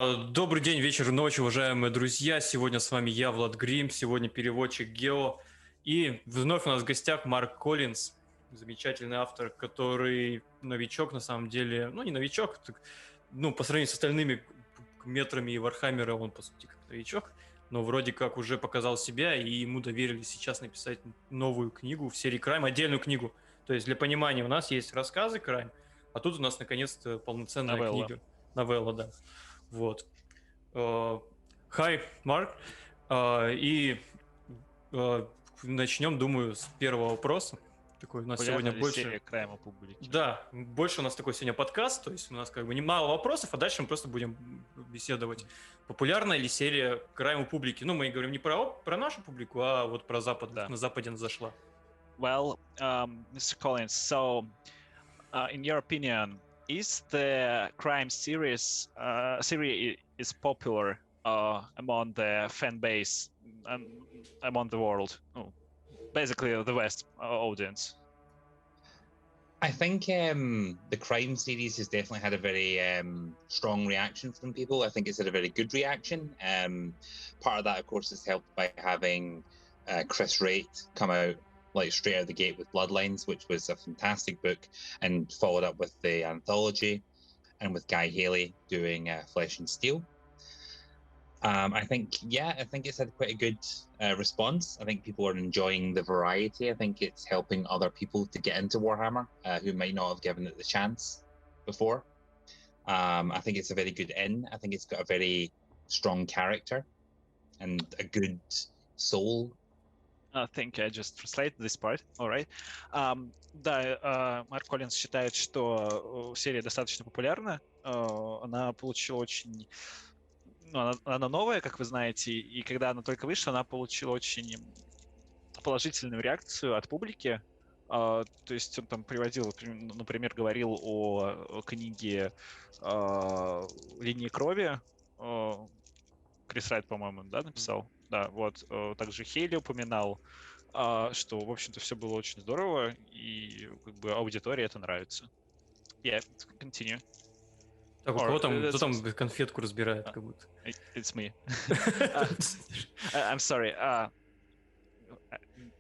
Добрый день, вечер, ночь, уважаемые друзья. Сегодня с вами я, Влад Грим, сегодня переводчик Гео. И вновь у нас в гостях Марк Коллинз, замечательный автор, который новичок на самом деле. Ну, не новичок, так, по сравнению с остальными метрами и Вархаммера он, по сути, как новичок. Но вроде как уже показал себя, и ему доверили сейчас написать новую книгу в серии Крайм, отдельную книгу. То есть для понимания, у нас есть рассказы Крайм, а тут у нас наконец-то полноценная книга. Новелла, да. Вот. Hi, Марк. И начнем, думаю, с первого вопроса. Такой у нас сегодня больше... серия Крайма публики. Да, больше у нас такой сегодня подкаст, то есть у нас как бы немало вопросов, а дальше мы просто будем беседовать. Популярная ли серия Крайма публики? Ну, мы говорим не про нашу публику, а вот про Запад. Да. На Западе она зашла. Well, Mr. Collins, so in your opinion, is the crime series is popular among the fan base and among the world? Oh, basically, the West audience. I think the crime series has definitely had a very strong reaction from people. I think it's had a very good reaction. Part of that, of course, is helped by having Chris Wright come out like straight out of the gate with Bloodlines, which was a fantastic book, and followed up with the anthology, and with Guy Haley doing Flesh and Steel. I think it's had quite a good response. I think people are enjoying the variety. I think it's helping other people to get into Warhammer who might not have given it the chance before. I think it's a very good in. I think it's got a very strong character and a good soul. I think I just translate this part, all right. Да, Марк Коллинз считает, что серия достаточно популярна. Она получила очень... она новая, как вы знаете, и когда она только вышла, она получила очень положительную реакцию от публики. То есть он там приводил, например, говорил о книге «Линии крови». Крис Райт, по-моему, да, написал? Да, вот. Также Хейли упоминал, что, в общем-то, все было очень здорово, и как бы аудитории это нравится. Yeah, continue. Так, кто там конфетку разбирает, как будто? It's me. I'm sorry.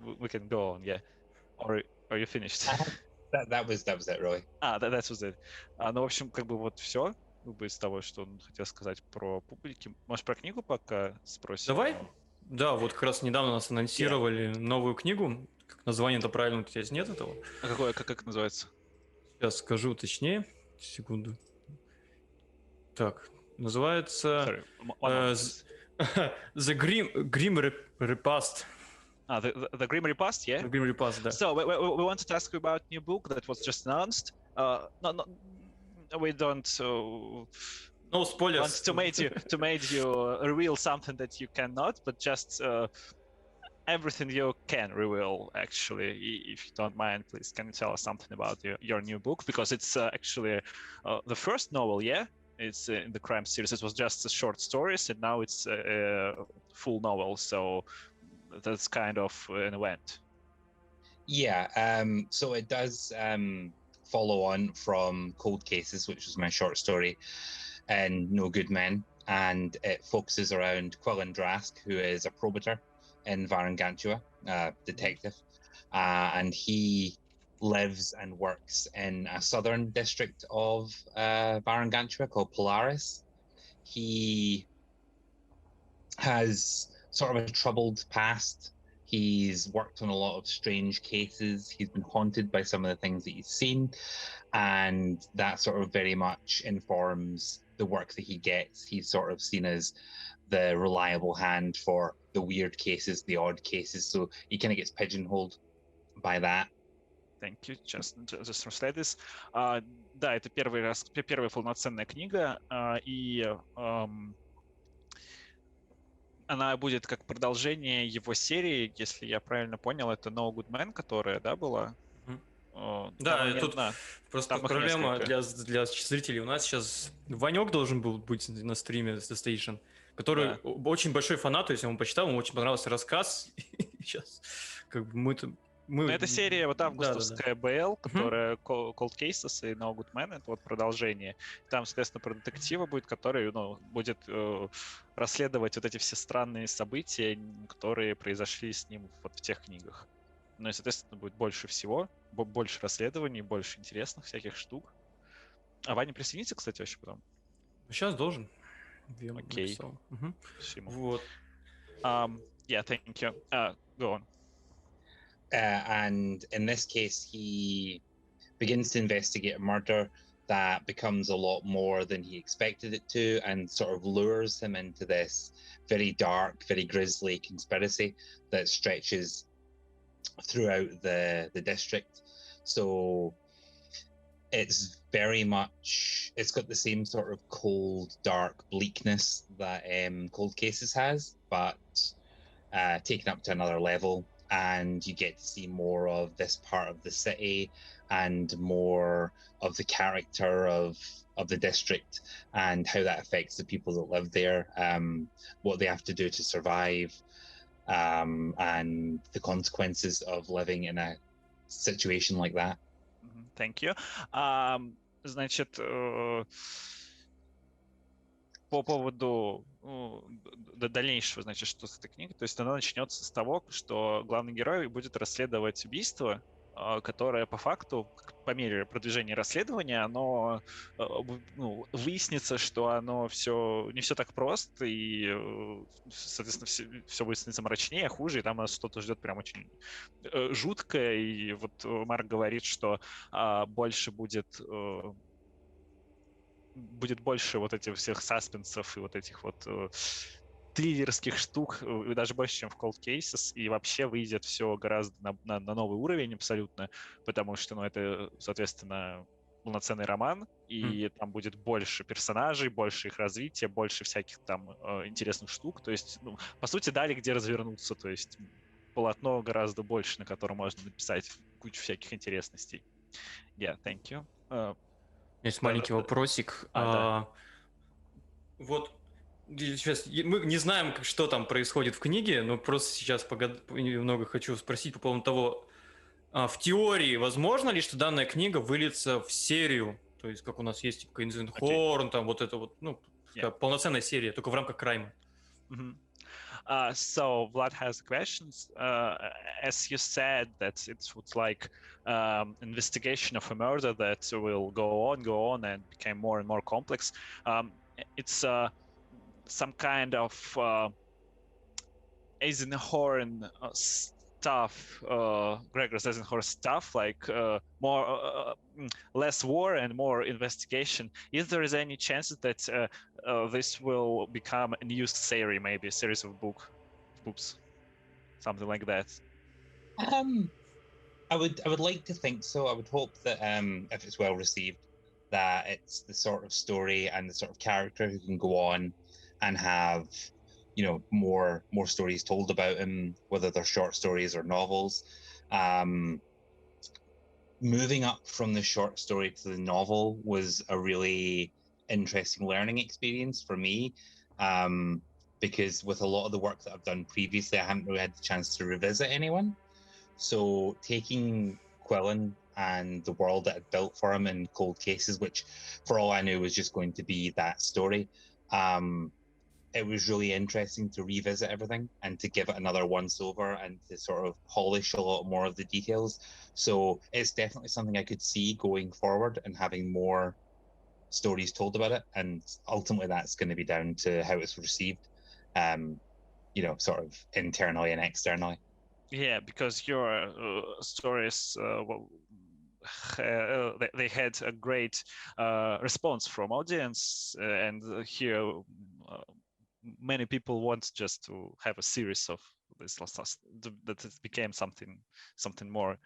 We can go on, yeah. Or are you finished? That was it, really. That was it. Ну, в общем, как бы вот все. Из того, что он хотел сказать про публики. Может, про книгу пока спросим? Давай. Да, вот как раз недавно нас анонсировали новую книгу. Как название-то правильно, у тебя здесь нет этого? А какое, как называется? Сейчас скажу точнее. Секунду. Так, называется The Grim Repast. The Grim Repast, yeah? The Grim Repast, да. So, we wanted to ask you about new book that was just announced. We don't no spoilers. Want to make you reveal something that you cannot, but just everything you can reveal. Actually, if you don't mind, please can you tell us something about your new book, because it's actually the first novel, yeah? It's in the crime series. It was just a short stories, and now it's a full novel. So that's kind of an event. Yeah. So it does follow on from Cold Cases, which was my short story, and No Good Men, and it focuses around Quillen Drask, who is a probator in Varangantua, detective, and he lives and works in a southern district of Varangantua called Polaris. He has sort of a troubled past. He's worked on a lot of strange cases. He's been haunted by some of the things that he's seen. And that sort of very much informs the work that he gets. He's sort of seen as the reliable hand for the weird cases, the odd cases. So he kind of gets pigeonholed by that. Thank you. Just translate this. Да, это первая полноценная книга. И она будет как продолжение его серии, если я правильно понял, это No Good Man, которая, да, была? Да, тут просто проблема для зрителей. У нас сейчас Ванек должен был быть на стриме The Station, который очень большой фанат, то есть он почитал, ему очень понравился рассказ. Сейчас как бы мы Это серия вот августовская БЛ, Мгм. которая Cold Cases и No Good Man, это вот продолжение. Там, соответственно, про детектива будет, который будет расследовать вот эти все странные события, которые произошли с ним вот в тех книгах. Ну и, соответственно, будет больше всего, больше расследований, больше интересных всяких штук. А Ваня присоединится, кстати, вообще потом? Сейчас должен. Я Окей. написал. Мгм. Всему. Вот. Yeah, thank you. Go on. And in this case, he begins to investigate a murder that becomes a lot more than he expected it to, and sort of lures him into this very dark, very grisly conspiracy that stretches throughout the district. So it's very much, it's got the same sort of cold, dark bleakness that Cold Cases has, but taken up to another level. And you get to see more of this part of the city and more of the character of the district and how that affects the people that live there, what they have to do to survive, and the consequences of living in a situation like that. Thank you. Значит, по поводу дальнейшего, значит, что с этой книгой, то есть она начнется с того, что главный герой будет расследовать убийство, которое по факту, по мере продвижения расследования, оно выяснится, что оно все не все так просто, и, соответственно, все будет становиться мрачнее, хуже, и там нас что-то ждет прям очень жуткое, и вот Марк говорит, что больше будет больше вот этих всех саспенсов и вот этих вот триллерских штук, и даже больше, чем в Cold Cases, и вообще выйдет все гораздо на новый уровень абсолютно, потому что, это, соответственно, полноценный роман, и там будет больше персонажей, больше их развития, больше всяких там интересных штук, то есть, по сути, дали где развернуться, то есть полотно гораздо больше, на котором можно написать кучу всяких интересностей. Yeah, thank you. Есть маленький вопросик. Да. Вот сейчас мы не знаем, что там происходит в книге, но просто сейчас немного хочу спросить по поводу того, в теории возможно ли, что данная книга выльется в серию, то есть как у нас есть типа Horn, там вот это вот, полноценная серия, только в рамках крайма. So Vlad has questions. As you said, that it's like investigation of a murder that will go on, and become more and more complex. It's some kind of Eisenhorn stuff, Gregor's Eisenhorn stuff, like more, less war and more investigation. Is there any chance that this will become a new series, maybe a series of books, something like that? I would like to think so. I would hope that if it's well received, that it's the sort of story and the sort of character who can go on and have, more stories told about him, whether they're short stories or novels. Moving up from the short story to the novel was a really interesting learning experience for me, because with a lot of the work that I've done previously, I haven't really had the chance to revisit anyone. So taking Quillen and the world that I'd built for him in Cold Cases, which for all I knew was just going to be that story, it was really interesting to revisit everything and to give it another once over and to sort of polish a lot more of the details. So it's definitely something I could see going forward and having more stories told about it. And ultimately that's going to be down to how it's received, sort of internally and externally. Yeah, because your stories, they had a great response from audience, and here many people want just to have a series of this that it became something more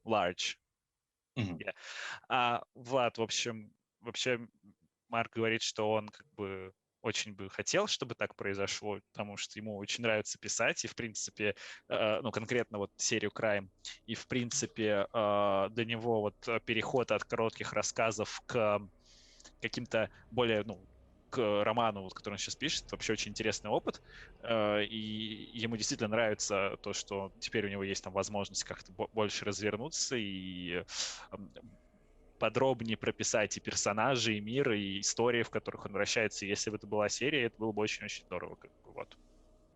large. Mm-hmm. Yeah. Влад, в общем, вообще Марк говорит, что он как бы очень бы хотел, чтобы так произошло, потому что ему очень нравится писать, и, в принципе, конкретно вот серию Crime, и, в принципе, для него вот переход от коротких рассказов к каким-то более, к роману, вот, который он сейчас пишет, вообще очень интересный опыт, и ему действительно нравится то, что теперь у него есть там возможность как-то больше развернуться и подробнее прописать и персонажей, и мир, и истории, в которых он вращается. И если бы это была серия, это было бы очень-очень здорово. Как бы, вот.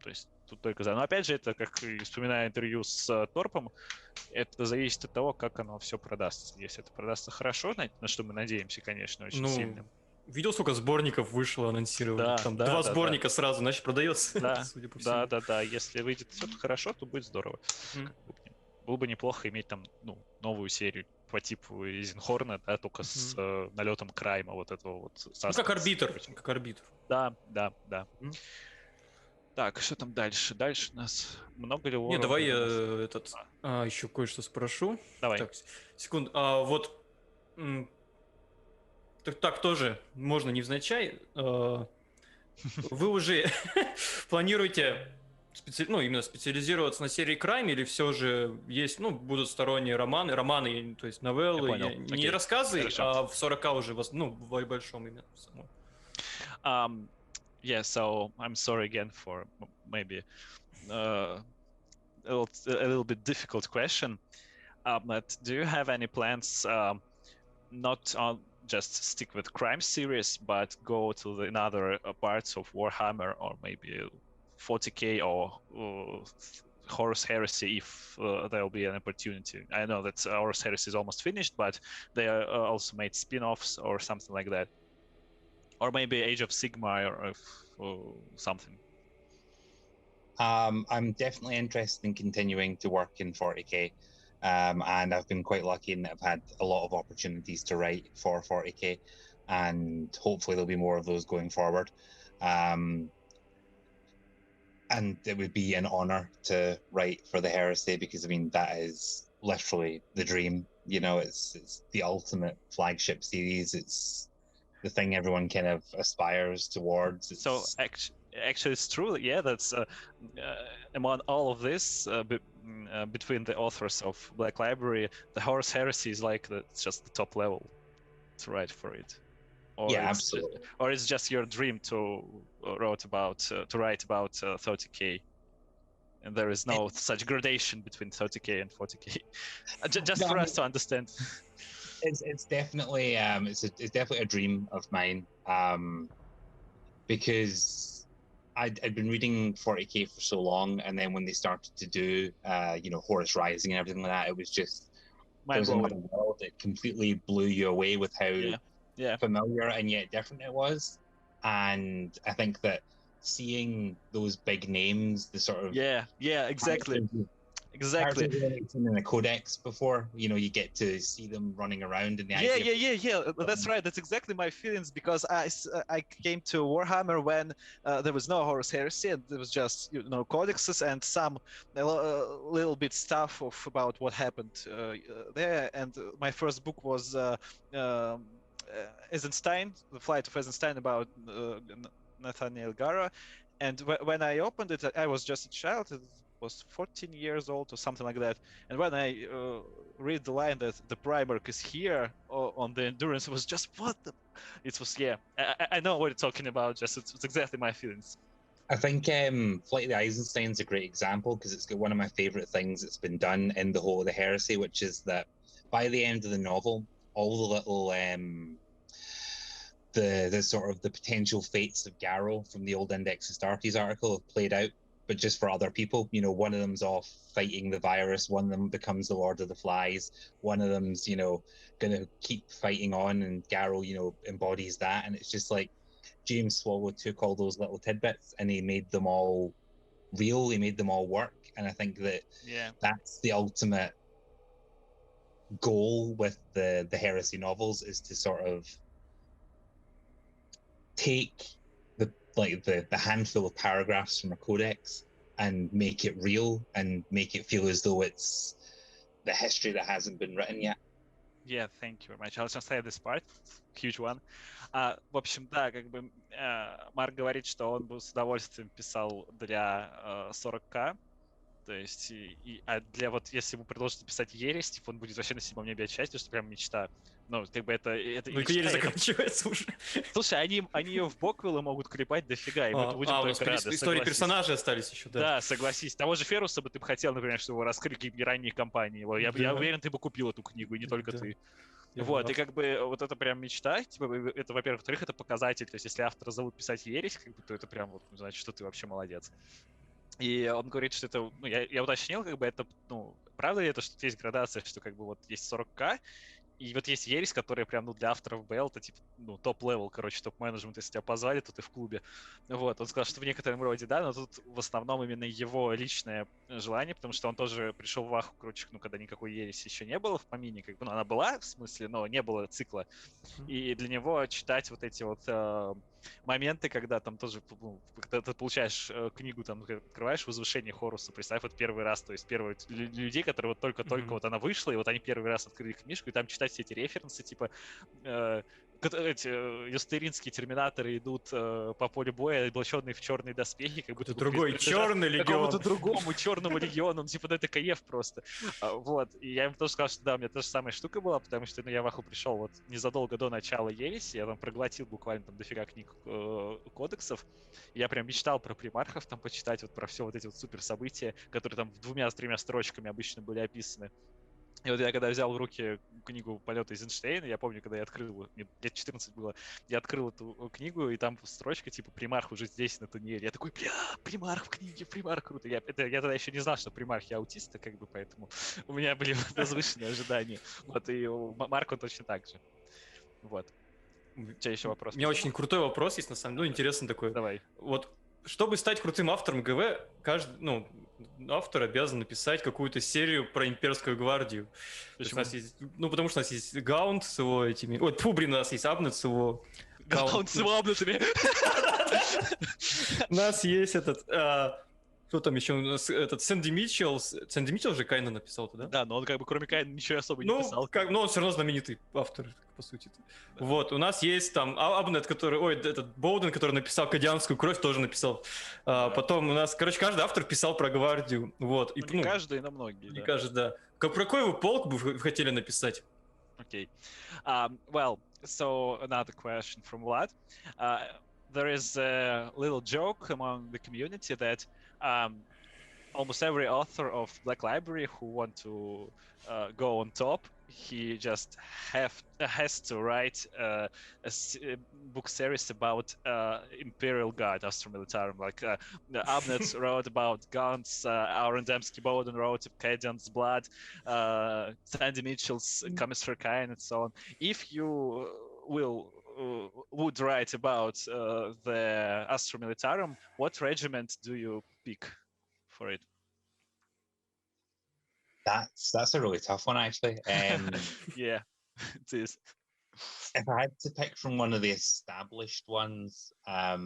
То есть тут только за. Но опять же, это, как и вспоминаю интервью с Торпом, это зависит от того, как оно все продастся. Если это продастся хорошо, на что мы надеемся, конечно, очень сильно. Видел, сколько сборников вышло, анонсировали? Да, Там да, 2 да, сборника сразу, значит, продается, да, судя по всему. да. Если выйдет все хорошо, то будет здорово. Было бы неплохо иметь там новую серию по типу Эйзенхорна, да, только с налетом Крайма, вот этого вот. Как арбитр. Как арбитр. Да. Так, что там дальше? Дальше у нас много ли Не, давай я еще кое-что спрошу. Давай. Так, секунду. Вот так тоже можно невзначай. Вы уже планируете именно специализироваться на серии Crime, или все же есть, будут сторонние романы, то есть новеллы, не рассказы, Хорошо. а в 40 уже, в большом именно самом. Yeah, so I'm sorry again for maybe a little bit difficult question. But do you have any plans not on just stick with crime series, but go to the another parts of Warhammer or maybe 40k or Horus Heresy if there will be an opportunity? I know that Horus Heresy is almost finished, but they also made spin-offs or something like that. Or maybe Age of Sigmar or something. I'm definitely interested in continuing to work in 40k. And I've been quite lucky in that I've had a lot of opportunities to write for 40k, and hopefully there'll be more of those going forward. And it would be an honor to write for the Heresy, because I mean that is literally the dream. It's the ultimate flagship series. It's the thing everyone kind of aspires towards. So actually it's true, yeah, that's among all of this between the authors of Black Library, the Horus Heresy is like just the top level to write for it. Yeah, absolutely. Or it's just your dream to write about 30k, and there is no such gradation between 30k and 40k. Just for us to understand. It's definitely it's definitely a dream of mine, because I'd been reading 40k for so long, and then when they started to do Horus Rising and everything like that, it was just there was another world. It completely blew you away with how familiar and yet different it was. And I think that seeing those big names, the sort of exactly in the codex before, you get to see them running around in the that's right. That's exactly my feelings, because I came to Warhammer when there was no Horus Heresy, and there was just codexes and some little bit stuff about what happened there. And my first book was Eisenstein, The Flight of Eisenstein, about Nathaniel Gara. And when I opened it, I was just a child. It was 14 years old or something like that. And when I read the line that the Primarch is here on the Endurance, it was just it was, I know what you're talking about. Just it's exactly my feelings. I think Flight of the Eisenstein is a great example, because it's got one of my favorite things that's been done in the whole of the Heresy, which is that by the end of the novel, all the little the sort of the potential fates of Garrow from the old Index Astartes article have played out, but just for other people. One of them's off fighting the virus, one of them becomes the Lord of the Flies, one of them's gonna keep fighting on, and Garrow embodies that. And it's just like James Swallow took all those little tidbits and he made them all real, he made them all work. And I think that that's the ultimate goal with the Heresy novels, is to sort of take the handful of paragraphs from a codex and make it real and make it feel as though it's the history that hasn't been written yet. Yeah, thank you very much. I'll just say this part, huge one. В общем, да, Марк говорит, что он бы с удовольствием писал для 40к, То есть, для вот, если ему предложат писать ересь, типа, он будет вообще на седьмом небе от счастья, что прям мечта. Ну, как бы это Ну, мечта, ересь заканчивается уже. Слушай, они ее в боквиллы могут клепать дофига, и мы будем у нас только рады, истории согласись. персонажей остались еще, да. Да, согласись. Того же Феруса бы ты бы хотел, например, чтобы его раскрыли какие-нибудь ранние компании. Я уверен, ты бы купил эту книгу, и не только ты. Вот, и как бы вот это прям мечта, типа, это, во-первых, во-вторых, это показатель, то есть если автора зовут писать ересь, как бы, то это прям, вот, значит, что ты вообще молодец. И он говорит, что это, ну, я уточнил, как бы, это, ну, правда ли это, что есть градация, что, как бы, вот, есть 40к, и вот есть ересь, которая прям, ну, для авторов БЛ, это, типа, ну, топ-левел, короче, топ-менеджмент, если тебя позвали, то ты в клубе. Вот, он сказал, что в некотором роде, да, но тут в основном именно его личное желание, потому что он тоже пришел в аху, короче, ну, когда никакой ереси еще не было в помине, как бы, ну, она была, в смысле, но не было цикла. И для него читать вот эти вот моменты, когда там тоже, ну, когда ты получаешь книгу, там, открываешь «Возвышение Хоруса», представь, вот первый раз, то есть первые людей, которые вот только-только вот она вышла, и вот они первый раз открыли книжку, и там читать все эти референсы, типа, эти юстеринские терминаторы идут по полю боя, облаченные в черные доспехи, как будто другой черный легион. Какому-то другому черному легиону, типа, ну это кайф просто. Вот, и я им тоже сказал, что да, у меня та же самая штука была, потому что, ну, я в аху пришел вот незадолго до начала ереси, я там проглотил буквально там дофига книг кодексов, и я прям мечтал про примархов там почитать, вот про все вот эти вот супер события, которые там 2-3 строчками обычно были описаны. И вот я когда взял в руки книгу «Полеты Эйзенштейна», я помню, когда я открыл, мне лет 14 было, я открыл эту книгу, и там строчка типа «Примарх уже здесь, на турнире». Я такой, бля, Примарх в книге, Примарх, круто. Я тогда еще не знал, что Примарх я аутист, как бы, поэтому у меня были возвышенные ожидания. Вот, и у Марка точно так же. Вот. У тебя еще вопрос? У меня очень крутой вопрос есть, на самом деле, интересный такой. Давай. Вот, чтобы стать крутым автором ГВ, каждый, ну, автор обязан написать какую-то серию про имперскую гвардию. Почему? У нас есть, ну, потому что у нас есть Гаунд с его этими... Ой, тьфу, блин, у нас есть Абнет с его... Гаунд с его Абнетами. У нас есть этот... Кто там еще у нас? Этот Сэнди Митчелл. Сэнди Митчелл же Кайна написал, да? Да, но он как бы кроме Кайна ничего особо не писал. Но он все равно знаменитый автор, по сути. Да. Вот, у нас есть там Абнет, который... Ой, этот Боуден, который написал «Кадианскую кровь», тоже написал. Да. Потом у нас, короче, каждый автор писал про гвардию. Вот. Ну, не каждый, но многие, не каждый, да. Про какой вы полк бы вы хотели написать? Okay. Well, so another question from Vlad. There is a little joke among the community that almost every author of Black Library who want to go on top, he just has to write a book series about Imperial Guard, Astra Militarum. Like Abnett wrote about guns, Aaron Dembski-Bowden wrote Cadian's Blood, Sandy Mitchell's Commissar Cain, and so on. If you would write about the Astra Militarum, what regiment do you pick for it? That's a really tough one, actually. Yeah, it is. If I had to pick from one of the established ones, I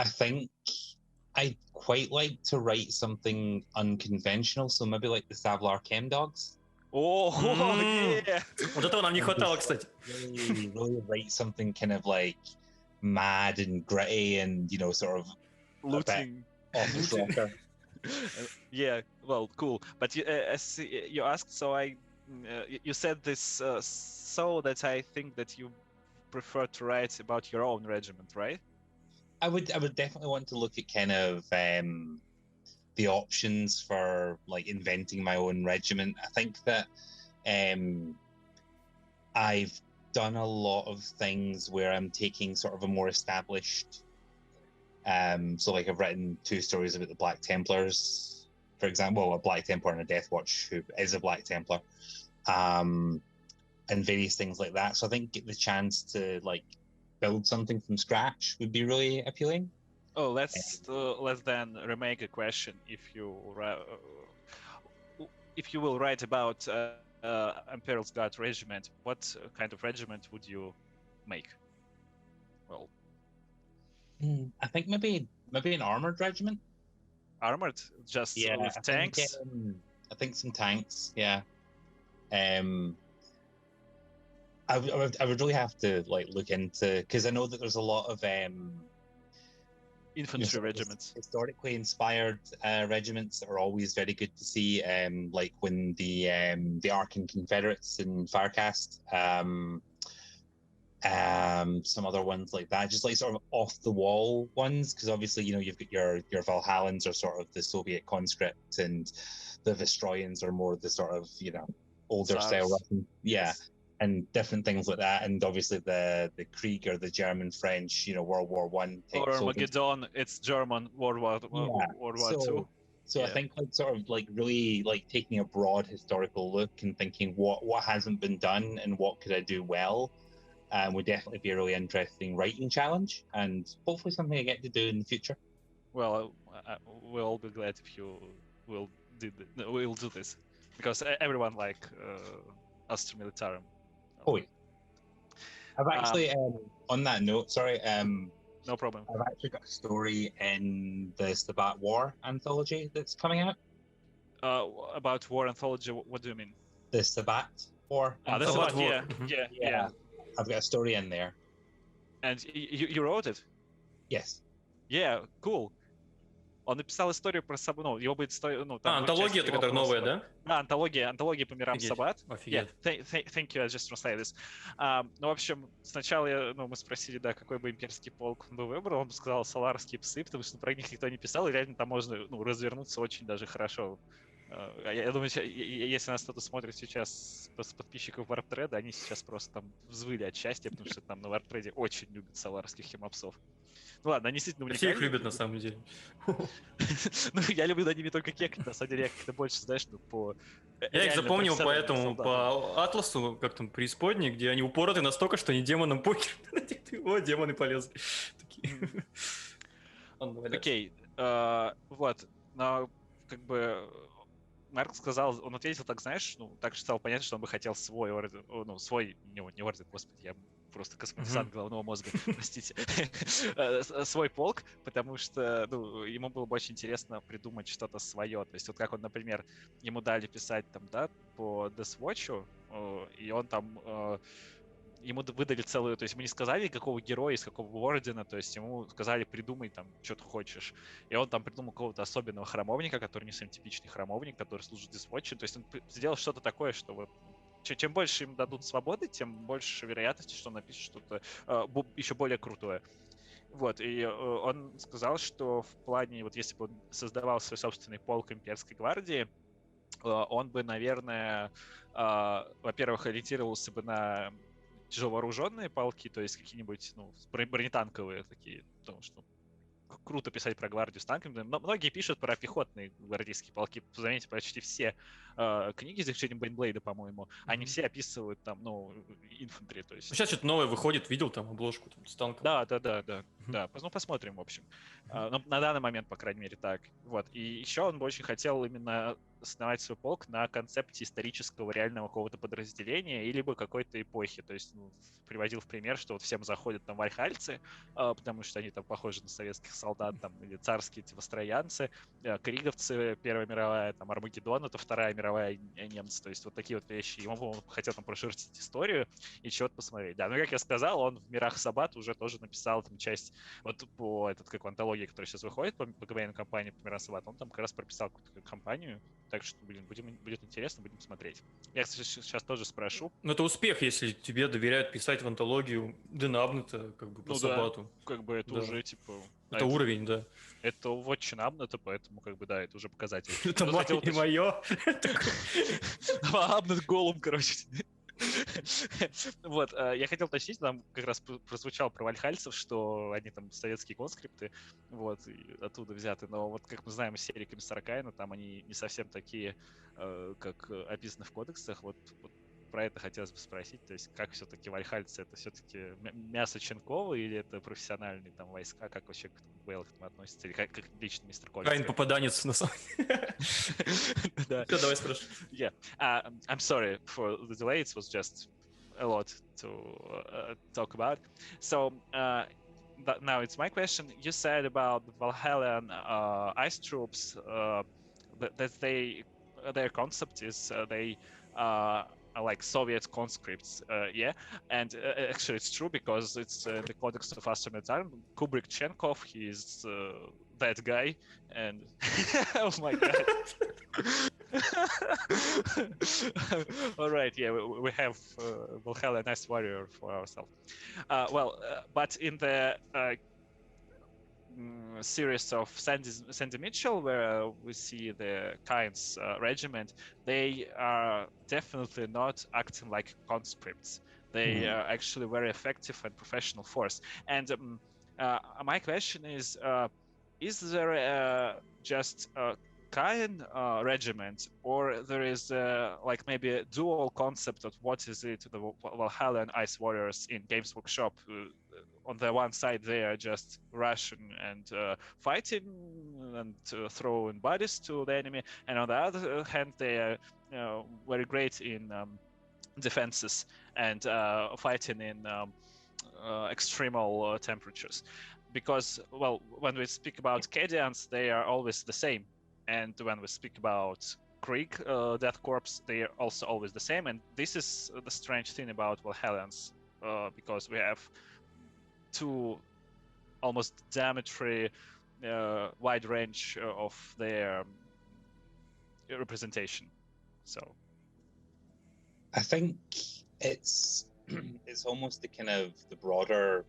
think I'd quite like to write something unconventional, so maybe like the Savlar Chemdogs. Oh, yeah! Вот этого нам не хватало, кстати. Really write something kind of like mad and gritty and, you know, sort of looting. Yeah, well, cool. But as you asked, so you said this so that I think that you prefer to write about your own regiment, right? I would definitely want to look at kind of the options for like inventing my own regiment. I think that I've done a lot of things where I'm taking sort of a more established so like I've written 2 stories about the Black Templars, for example, a Black Templar and a Death Watch who is a Black Templar, and various things like that. So I think the chance to like build something from scratch would be really appealing. Oh, let's then remake a question. If you will write about Imperial Guard regiment, what kind of regiment would you make? Well, I think maybe an armored regiment. Armored, just with tanks. I think some tanks. Yeah. I would really have to like look into, because I know that there's a lot of infantry regiments. Historically inspired regiments are always very good to see. Like when the Arkan Confederates in Farcast, some other ones like that, just like sort of off the wall ones, because obviously you've got your Valhallans are sort of the Soviet conscript, and the Vestroyans are more the sort of older Tsars. style Russian, Yes. and different things like that. And obviously the Krieg or the German French, World War One Or Armageddon, it's German World War II. So I think like sort of like really like taking a broad historical look and thinking what hasn't been done and what could I do well. Would definitely be a really interesting writing challenge, and hopefully something I get to do in the future. Well, we'll all be glad if you will do this, because everyone like Astra Militarum. Oh, yeah. I've actually, on that note, sorry, no problem. I've actually got a story in the Stabat War anthology that's coming out. About war anthology, what do you mean? The Stabat War. The Stabat, yeah. I've got a story in there. And you wrote it? Yes. Yeah, cool. Он написал историю про Сабат. Его будет история. Антология, это которая новая, да? Да, антология по мирам Сабат. Офигеть. Thank you, I just translated this. В общем, сначала мы спросили, какой бы имперский полк он бы выбрал. Он бы сказал саларские псы, потому что про них никто не писал, и реально там можно развернуться очень даже хорошо. Я думаю, если нас кто-то смотрит сейчас с подписчиков Warptrade, они сейчас просто там взвыли от счастья, потому что там на Warptrade очень любят саларских химапсов. Ну ладно, они действительно уникальны. Все их любят на самом деле. Ну, я люблю над ними только кекать, на самом деле, я как-то больше, знаешь, по... Я их запомнил по Атласу, как там, преисподней, где они упороты настолько, что они демонам похер. О, демоны полезли. Окей, вот, но как бы... Марк сказал, он ответил так, знаешь, так что стало понятно, что он бы хотел свой орден, не орден, господи, я просто космонавт головного мозга, простите, свой полк, потому что, ему было бы очень интересно придумать что-то свое, то есть вот как он, например, ему дали писать там, по Death Watch, и он там... Ему выдали целую, то есть ему не сказали, какого героя, из какого ордена, то есть ему сказали, придумай там, что ты хочешь. И он там придумал какого-то особенного храмовника, который не совсем типичный храмовник, который служит дисвотчем. То есть он сделал что-то такое, что вот чем больше им дадут свободы, тем больше вероятности, что он напишет что-то еще более крутое. Вот, и он сказал, что в плане, вот если бы он создавал свой собственный полк имперской гвардии, он бы, наверное, во-первых, ориентировался бы на тяжеловооруженные полки, то есть какие-нибудь бронетанковые такие, потому что круто писать про гвардию с танками. Но многие пишут про пехотные гвардейские полки. Заметьте, почти все книги, за исключением Брейнблейда, по-моему, они все описывают там, инфантри, то есть... Сейчас что-то новое выходит, видел там обложку там, с танком. Да. Посмотрим, в общем. На данный момент, по крайней мере, так. Вот. И еще он бы очень хотел именно основать свой полк на концепте исторического реального какого-то подразделения или бы какой-то эпохи. То есть приводил в пример, что вот всем заходят там вальхальцы, потому что они там похожи на советских солдат, там, или царские тивостроянцы, криговцы, Первая мировая, там, Армагеддон, это Вторая мировая, немцы. То есть вот такие вот вещи. Ему хотел там прошерстить историю и чего-то посмотреть. Да, как я сказал, он в «Мирах Сабат» уже тоже написал там часть, вот по антологии, которая сейчас выходит, по КВН кампании по «Мирам Сабат», он там как раз прописал какую-то кампанию. Так что, будет интересно, будем смотреть. Я, кстати, сейчас тоже спрошу. Ну, это успех, если тебе доверяют писать в антологию Денабната, как бы, по Сабату. Да, как бы это уже, типа... Это уровень, да. Это очень Абната, поэтому, как бы, да, это уже показатель. Это не мое. Абнат голым, короче. Вот, я хотел уточнить, там как раз прозвучало про вальхальцев, что они там советские конскрипты, вот, и оттуда взяты, но вот как мы знаем из серии Комиссара Каина, там они не совсем такие, как описаны в кодексах, вот про это хотелось бы спросить, то есть как все-таки вальхальцы, это все-таки мясо Ченкова или это профессиональные там войска, как вообще к Бейлу к этому относится, или как лично мистер Коллинз? Каин попаданец, на самом деле. Да. Все, давай спрашивай. Yeah, I'm sorry for the delay, it was just a lot to talk about. So now it's my question. You said about the Valhallan ice troops that their concept is they like Soviet conscripts, and actually it's true because it's the Codex of Astronauts. Kubrick Chenkov, he's that guy, and oh my god. All right, yeah, we have Valhalla Nice Warrior for ourselves. But in the series of Sandy Mitchell, where we see the Kynes regiment, they are definitely not acting like conscripts. They are actually very effective and professional force. And my question is there just a Kayan regiment, or there is like maybe a dual concept of what is it, the Valhalla and Ice Warriors in Games Workshop? On the one side, they are just Russian and fighting and throwing bodies to the enemy, and on the other hand, they are very great in defenses and fighting in extremal temperatures. Because, well, when we speak about Cadians, they are always the same, and when we speak about Krieg, Death Corps, they are also always the same. And this is the strange thing about Valhallans, because we have two almost diametrically wide range of their representation. So I think it's almost the kind of the broader,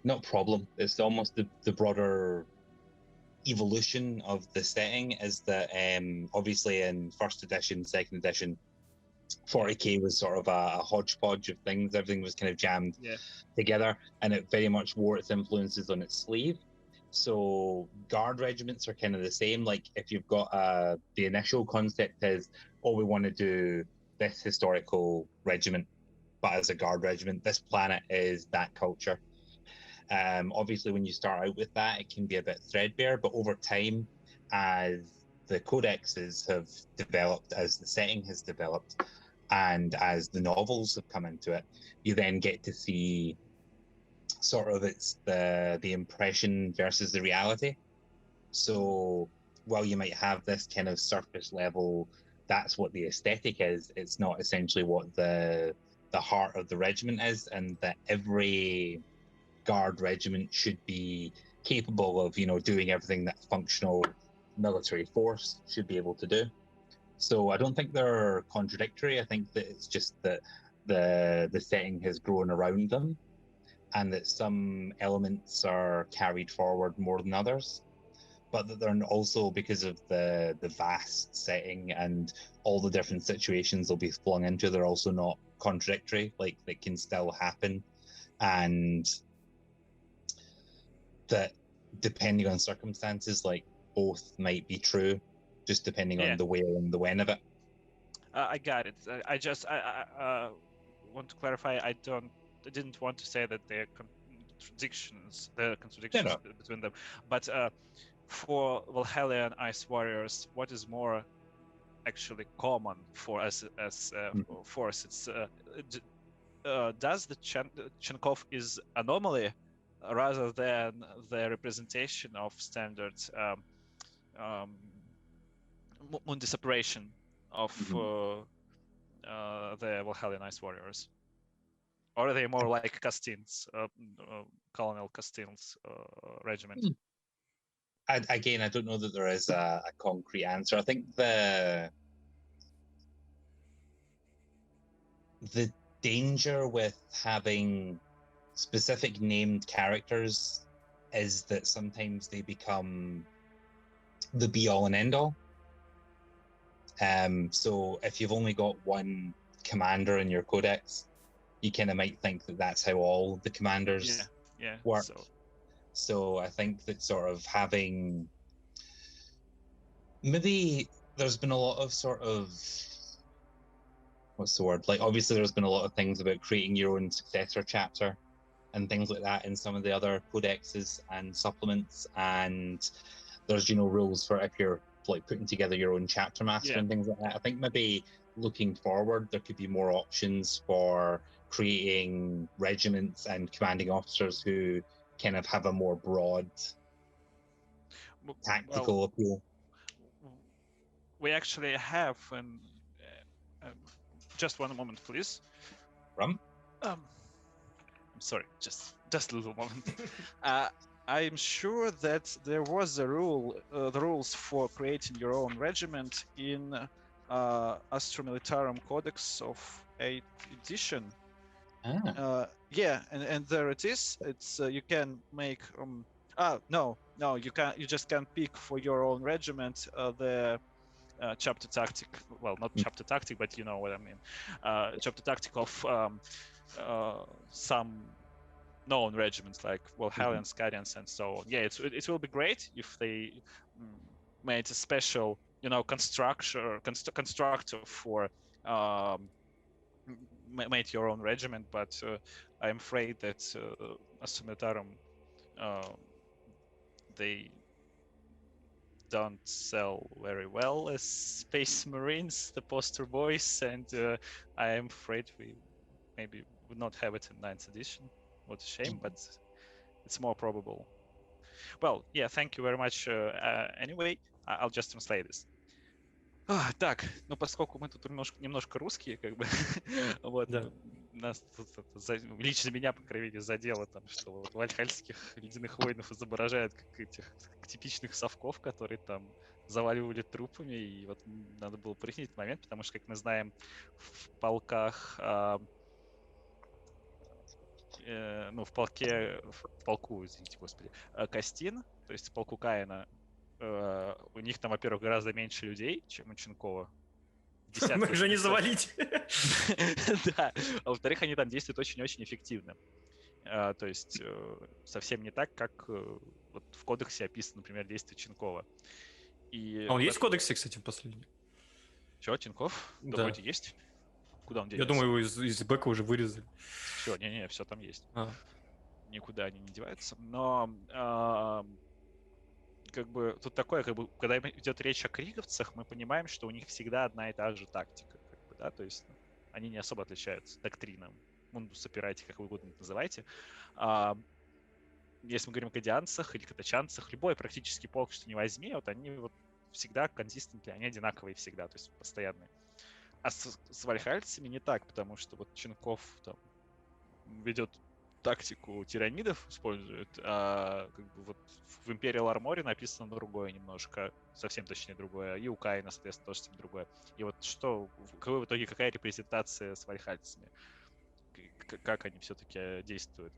not problem, it's almost the broader evolution of the setting is that obviously in first edition, second edition, 40k was sort of a hodgepodge of things. Everything was kind of jammed together, and it very much wore its influences on its sleeve. So guard regiments are kind of the same. Like if you've got the initial concept is, oh, we want to do this historical regiment, but as a guard regiment, this planet is that culture. Obviously, when you start out with that, it can be a bit threadbare, but over time, as the codexes have developed, as the setting has developed, and as the novels have come into it, you then get to see sort of it's the impression versus the reality. So while you might have this kind of surface level, that's what the aesthetic is, it's not essentially what the heart of the regiment is, and that every guard regiment should be capable of, doing everything that functional military force should be able to do. So I don't think they're contradictory. I think that it's just that the setting has grown around them, and that some elements are carried forward more than others, but that they're also, because of the vast setting and all the different situations they'll be flung into, they're also not contradictory. Like, they can still happen, and that depending on circumstances, like, both might be true, just depending on the where and the when of it. I got it. I want to clarify. I didn't want to say that there are contradictions between them. But for Valhalla and Ice Warriors, what is more actually common for us as force? It's does the Chenkov is anomaly rather than the representation of standard Mundi separation of the Valhalla Ice Warriors? Or are they more like Castin's, Colonel Castin's regiment? Again, I don't know that there is a concrete answer. I think the danger with having specific named characters is that sometimes they become the be-all and end-all. So if you've only got one commander in your codex, you kind of might think that that's how all the commanders work. So I think that sort of having, maybe there's been a lot of sort of, what's the word? Like, obviously there's been a lot of things about creating your own successor chapter and things like that in some of the other codexes and supplements. And there's, rules for if you're like putting together your own chapter master and things like that. I think maybe looking forward, there could be more options for creating regiments and commanding officers who kind of have a more broad tactical appeal. we actually have just one moment, please. Rum? I'm sorry, just a little moment. I'm sure that there was a rule, the rules for creating your own regiment in Astra Militarum Codex of 8th edition. Yeah, and there it is. It's you can make. No, you can. You just can pick for your own regiment the chapter tactic. Well, not chapter tactic, but you know what I mean. Chapter tactic of some known regiments like Valhallians, Scarians, and so on. Yeah, it will be great if they made a special, constructor for made your own regiment. But I'm afraid that Astra Militarum they don't sell very well as Space Marines, the poster boys, and I am afraid we maybe would not have it in 9th edition. What a shame, but it's more probable. Well, yeah, thank you very much. Anyway, I'll just translate this. Так, поскольку мы тут немножко русские, как бы, вот, Да. нас тут лично меня, по крайней мере, задело там, что вот вальхальских ледяных воинов изображают как этих типичных совков, которые там заваливали трупами, и вот надо было прояснить этот момент, потому что, как мы знаем, в полках, в полку, извините, господи, Костин, то есть в полку Каина, у них там, во-первых, гораздо меньше людей, чем у Ченкова. Мы же не завалить. Да. А во-вторых, они там действуют очень-очень эффективно. То есть совсем не так, как вот в кодексе описано, например, действие Ченкова. А он есть в кодексе, кстати, последний? Чего, Ченков? Да, Да. вроде есть. Куда он делся? Я думаю, его из бэка уже вырезали. Все, не, все там есть. Никуда они не деваются. Но как бы тут такое, как бы, когда идет речь о криговцах, мы понимаем, что у них всегда одна и та же тактика, как бы, да, то есть они не особо отличаются доктринам, мундус опирайте, как вы угодно называйте. Если мы говорим о кадианцах или катачанцах, любой практически полк, что не возьми, вот они вот всегда консистентные, они одинаковые всегда, то есть постоянные. А с вальхальцами не так, потому что вот Ченков там ведет тактику тиранидов, использует, а как бы вот в Imperial Armor написано другое немножко, совсем точнее другое, и у Каина, соответственно, тоже совсем другое. И вот что, в итоге, какая репрезентация с вальхальцами? Как они все-таки действуют?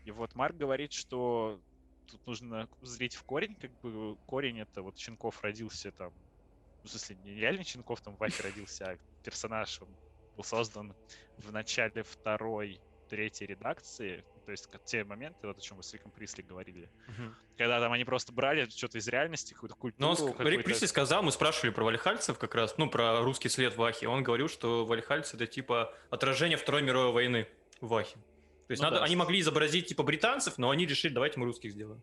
И вот Марк говорит, что тут нужно зрить в корень, как бы корень это вот Ченков родился там, в смысле, не реальный Ченков там в Вахе родился, а персонаж, он был создан в начале 2-й, 3-й редакции, то есть те моменты, вот о чем вы с Риком Присли говорили, когда там они просто брали что-то из реальности, какую-то культуру. Но Рик Присли сказал, мы спрашивали про вальхальцев как раз, про русский след в Ахе, он говорил, что вальхальцы это типа отражение Второй мировой войны в Ахе. То есть они могли изобразить типа британцев, но они решили, давайте мы русских сделаем.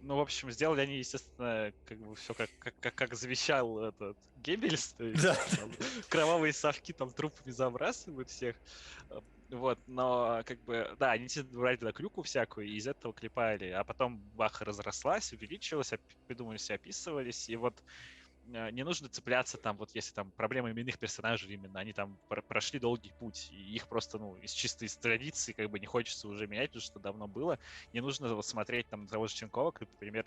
Ну, в общем, сделали они, естественно, как бы все как завещал этот Геббельс, то есть там, кровавые совки там трупами забрасывают всех. Вот, но как бы, да, они брали туда клюку всякую, и из этого клепали, а потом Ваха разрослась, увеличилась, придумывались, описывались, и вот не нужно цепляться там, вот если там проблемы именных персонажей именно, они там прошли долгий путь, и их просто, из традиции как бы не хочется уже менять, потому что давно было. Не нужно вот смотреть там того же Ченкова, как, например,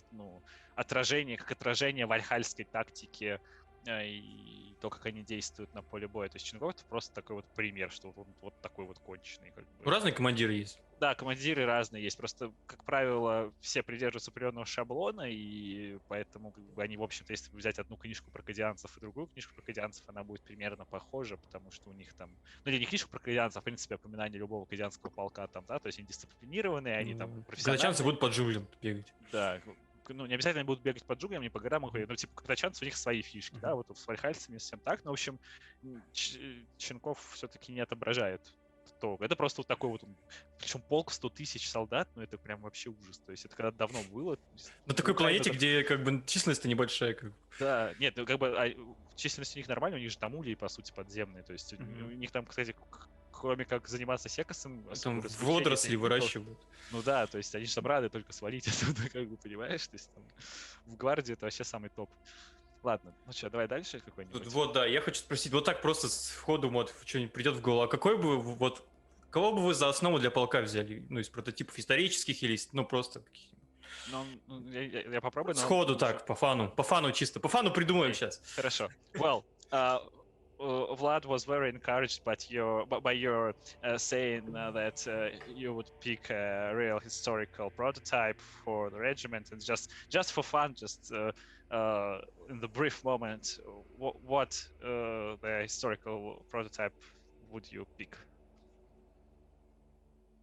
отражение вальхальской тактики и то, как они действуют на поле боя. То есть Ченков это просто такой вот пример, что вот такой вот конченый. Как бы. Разные командиры есть. Да, командиры разные есть. Просто, как правило, все придерживаются определенного шаблона, и поэтому как бы, они, в общем-то, если взять одну книжку про кадианцев и другую книжку про кадианцев, она будет примерно похожа, потому что у них там... не книжку про кадианцев, а, в принципе, опоминание любого кадианского полка там, да, то есть они дисциплинированные, они там профессиональные. Кадачанцы будут под джунглям бегать. Да, не обязательно будут бегать по джунглям, не по горам, типа катачанцы, у них свои фишки, да, вот с вальхальцами совсем так, но, в общем, Ченков все-таки не отображает то. Это просто вот такой вот, причем полк 100 тысяч солдат, это прям вообще ужас, то есть это когда давно было. На такой планете, где как бы численность-то небольшая. Как бы. Да, нет, как бы численность у них нормальная, у них же там улей, по сути, подземные, то есть у них там, кстати, кроме как заниматься секосом... Там водоросли выращивают. Ну да, то есть они же рады только свалить оттуда, как бы, понимаешь? То есть там в гвардии это вообще самый топ. Ладно, ну что, давай дальше какой-нибудь. Тут вот, да, я хочу спросить, вот так просто сходу вот что-нибудь придет в голову. А какой бы вот кого бы вы за основу для полка взяли? Ну, из прототипов исторических или, ну, просто каких-нибудь? Ну, я попробую, но... Сходу так, по фану чисто. По фану придумаем сейчас. Хорошо. Well, Vlad was very encouraged by your saying that you would pick a real historical prototype for the regiment, and just for fun, just in the brief moment, what the historical prototype would you pick?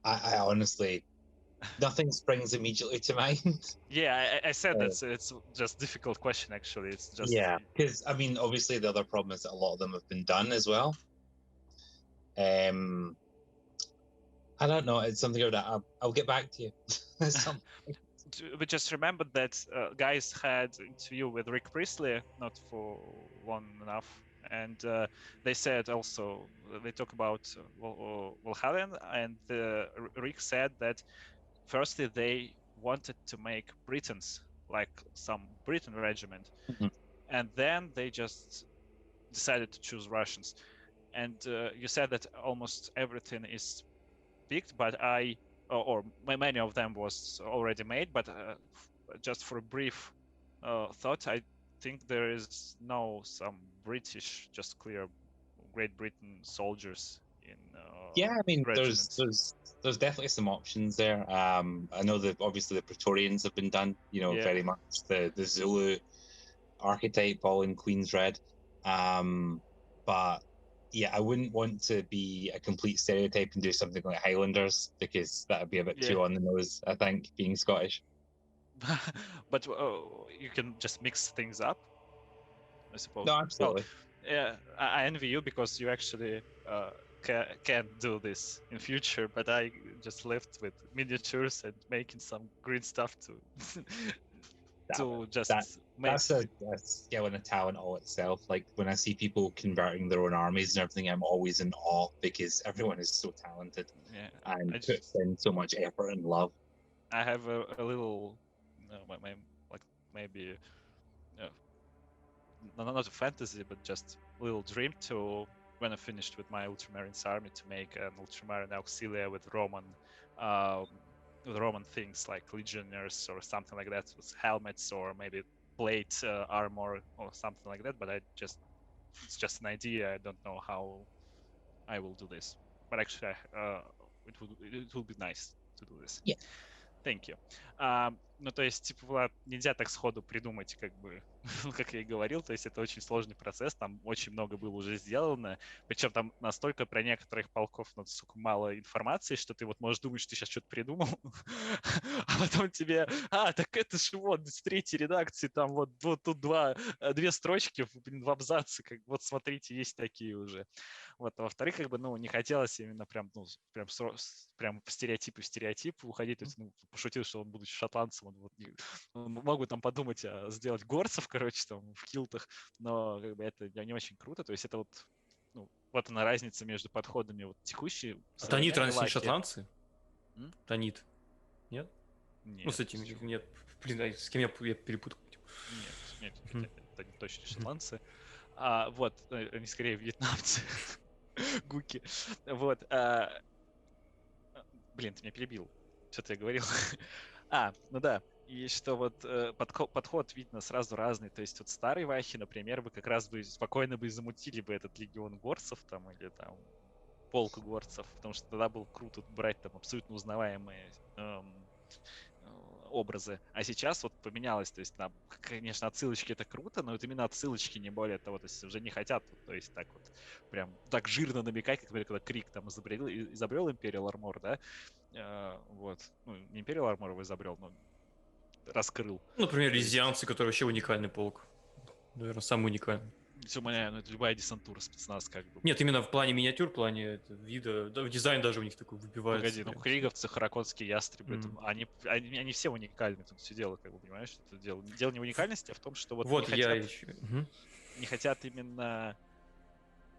I honestly, nothing springs immediately to mind. Yeah, I said that it's just a difficult question, actually. It's just... Yeah, because, I mean, obviously the other problem is that a lot of them have been done as well. I don't know. It's something like that. I'll get back to you. We just remembered that guys had interview with Rick Priestley not for long enough, and they said also they talk about Valhalla, and Rick said that firstly they wanted to make Britons, like some Briton regiment, and then they just decided to choose Russians. And you said that almost everything is picked, but or many of them was already made, but just for a brief thought, I think there is some British, just clear Great Britain soldiers in yeah, I mean, regiments. there's definitely some options there. I know that obviously the Praetorians have been done, very much the Zulu archetype, all in Queen's Red. But yeah, I wouldn't want to be a complete stereotype and do something like Highlanders, because that would be a bit too on the nose, I think, being Scottish. But you can just mix things up, I suppose. No, absolutely. Well, yeah, I envy you because you actually can't do this in future, but I just left with miniatures and making some green stuff to just make. That's a skill and a talent all itself. Like, when I see people converting their own armies and everything, I'm always in awe because everyone is so talented and puts in so much effort and love. I have a little, maybe not a fantasy, but just a little dream to, when I finished with my Ultramarines army, to make an Ultramarine auxilia with Roman things like legionnaires or something like that, with helmets or maybe plate armor or something like that. But it's just an idea. I don't know how I will do this, but actually it would be nice to do this. Yeah. Thank you. Ну, то есть, типа, Влад, нельзя так сходу придумать, как бы, как я и говорил, то есть это очень сложный процесс, там очень много было уже сделано, причем там настолько про некоторых полков настолько мало информации, что ты вот можешь думать, что ты сейчас что-то придумал, а потом тебе, так это же вот с третьей редакции, там вот тут две строчки, в абзаце, как вот смотрите, есть такие уже. Вот, а во-вторых, как бы, не хотелось именно прям в стереотипы уходить, то есть, пошутил, что он, будучи шотландцем, могут там подумать сделать горцев, короче, там в килтах, но как бы это не очень круто. То есть это вот она разница между подходами вот текущей. А Танит разве не шотландцы? Танит? Нет? Нет. Ну, с этим нет. Блин, с кем я перепутал? Нет, это точно не шотландцы. Вот, они скорее вьетнамцы. Гуки. Вот. Блин, ты меня перебил. Что-то я говорил. Ну да. И что вот подход, видно, сразу разный. То есть вот старый Вахи, например, вы как раз бы спокойно бы замутили бы этот легион горцев там или там полк горцев, потому что тогда было круто брать там абсолютно узнаваемые образы. А сейчас вот поменялось, то есть, конечно, отсылочки это круто, но вот именно отсылочки, не более того, то есть уже не хотят, то есть так вот прям так жирно намекать, как, например, когда Крик там изобрел Imperial Armor, да, вот, не Imperial Armor его изобрел, но раскрыл. Например, резианцы, которые вообще уникальный полк. Наверное, самый уникальный. Все умоляю, это любая десантура, спецназ как бы. Нет, именно в плане миниатюр, в плане вида, дизайн даже у них такой выбивается. Погоди, криговцы, харакотские ястребы, они все уникальны, тут все дело, как бы, понимаешь, это дело не в уникальности, а в том, что вот не хотят именно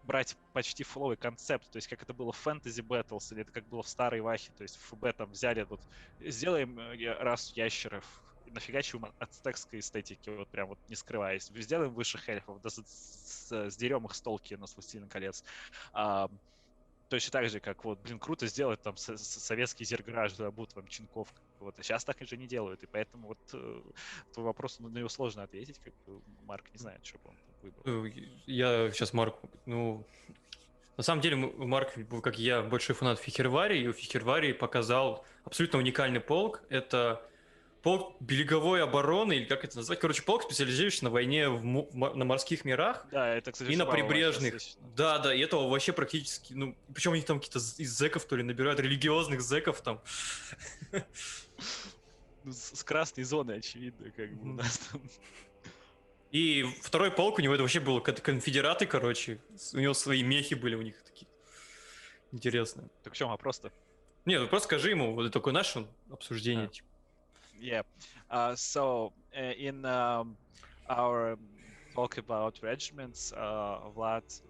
брать почти фуловый концепт, то есть как это было в Fantasy Battles, или это как было в старой Вахе, то есть в ФБ там взяли, вот сделаем расу ящеров, нафигачим от ацтекской эстетики, вот прям вот не скрываясь. Сделаем высших эльфов, да сдерем их с Толкиена, с «Властелин колец». Точно так же, как вот, блин, круто сделать там советский зергараж, да, будут вам чинков. Вот. А сейчас так же не делают, и поэтому вот твой вопрос, на него сложно ответить, как бы Марк не знает, что бы он выбрал. Я сейчас Марк, ну, на самом деле Марк, как и я, большой фанат Фихерварии, и у Фихерварии показал абсолютно уникальный полк. Это полк береговой обороны, или как это назвать? Короче, полк, специализирующийся на войне на морских мирах. Да, это, кстати, И на Шибаева прибрежных. сейчас вечно. Да, и этого вообще практически, ну, причем у них там какие-то из зэков, то ли, набирают религиозных зэков там. Ну, с красной зоны, очевидно, как бы у нас там. И второй полк у него это вообще было конфедераты, короче. У него свои мехи были у них такие интересные. Так в чем вопрос-то? Не, ну просто скажи ему, вот такое наше обсуждение. Типа. Yeah. So in our talk about regiments, Vlad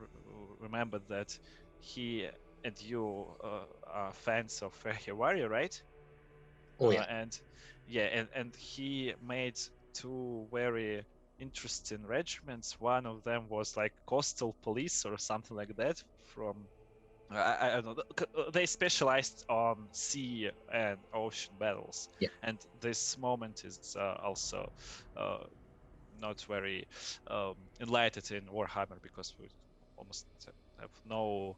remembered that he and you are fans of Fehérváry, right? Oh yeah. And he made two very interesting regiments. One of them was like coastal police or something like that from I don't know. They specialized on sea and ocean battles, yeah. And this moment is also not very enlightened in Warhammer because we almost have no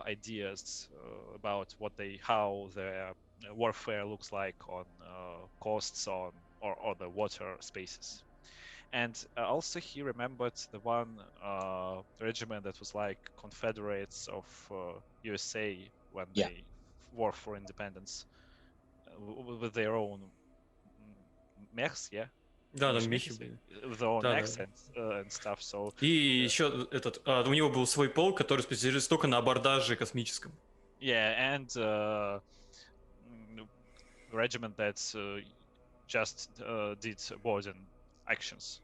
ideas about how the warfare looks like on coasts or the water spaces. And also he remembered the one regiment that was like Confederates of USA when they war for independence with their own mechs, yeah? Да, там мехи были. With their own accents and stuff, so... И еще у него был свой полк, который специализируется только на абордаже космическом. Yeah, and regiment that just did boarding actions.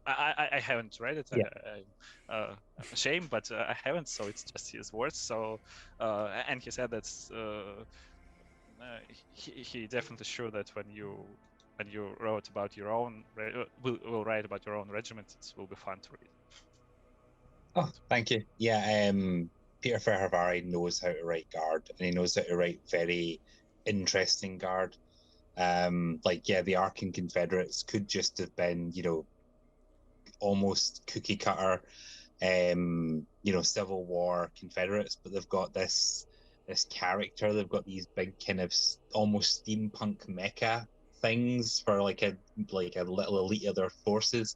I haven't read it. Yeah. Shame, but I haven't. So it's just his words. So and he said that he definitely sure that when you wrote about your own will write about your own regiment, it will be fun to read. Oh, thank you. Yeah, Peter Fehérváry knows how to write Guard, and he knows how to write very interesting Guard. The Arkan Confederates could just have been, almost cookie cutter, Civil War Confederates, but they've got this character. They've got these big kind of almost steampunk mecha things for like a little elite of their forces,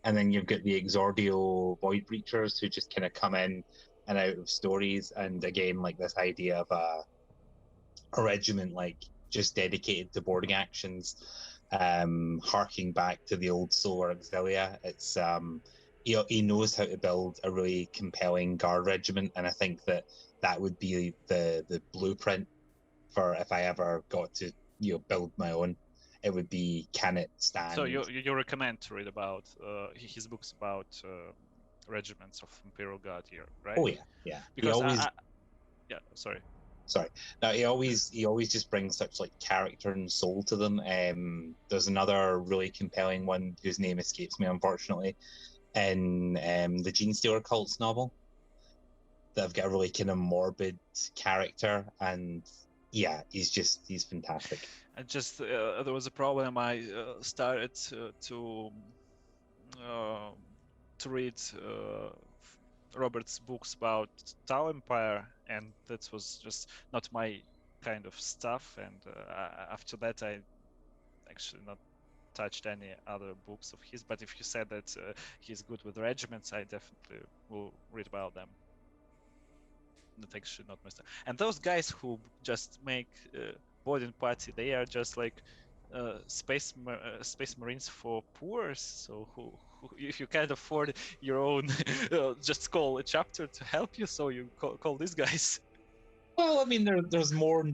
and then you've got the Exordio Void Breachers who just kind of come in and out of stories, and again like this idea of a regiment like just dedicated to boarding actions. Harking back to the old Solar Auxilia, it's he knows how to build a really compelling Guard regiment, and I think that would be the blueprint for if I ever got to build my own. It would be, can it stand? So you recommend to read about his books about regiments of Imperial Guard here, right? Oh yeah. Because he always, Sorry. No, he always just brings such like character and soul to them. There's another really compelling one whose name escapes me, unfortunately, in the Genestealer Cults novel. They've got a really kind of morbid character, and yeah, he's fantastic. And just there was a problem. I started to read Robert's books about Tau Empire, and that was just not my kind of stuff. And after that, I actually not touched any other books of his. But if you said that he's good with regiments, I definitely will read about them. That's actually not my stuff. And those guys who just make boarding party, they are just like space marines for poor. So who if you can't afford your own, just call a chapter to help you. So you call these guys. Well, I mean, there's more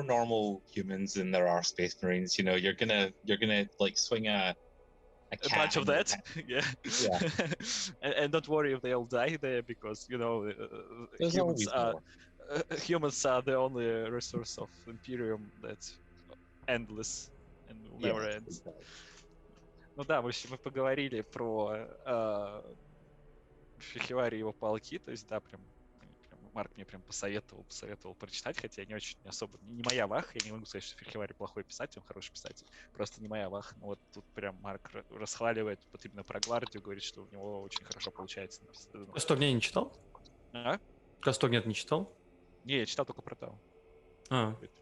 normal humans than there are space marines. You're gonna like swing a bunch of that. Yeah. And don't worry if they all die there, because humans are the only resource of Imperium that's endless. and will never end. Ну да, в общем, мы поговорили про Фехивари и его полки, то есть, да, прям Марк мне прям посоветовал прочитать, хотя я не очень, не особо, не моя ваха, я не могу сказать, что Фехивари плохой писатель, он хороший писатель, просто не моя ваха. Но вот тут прям Марк расхваливает вот именно про гвардию, говорит, что у него очень хорошо получается написать. Косток не читал? А? Косток не читал? Не, я читал только про Тау.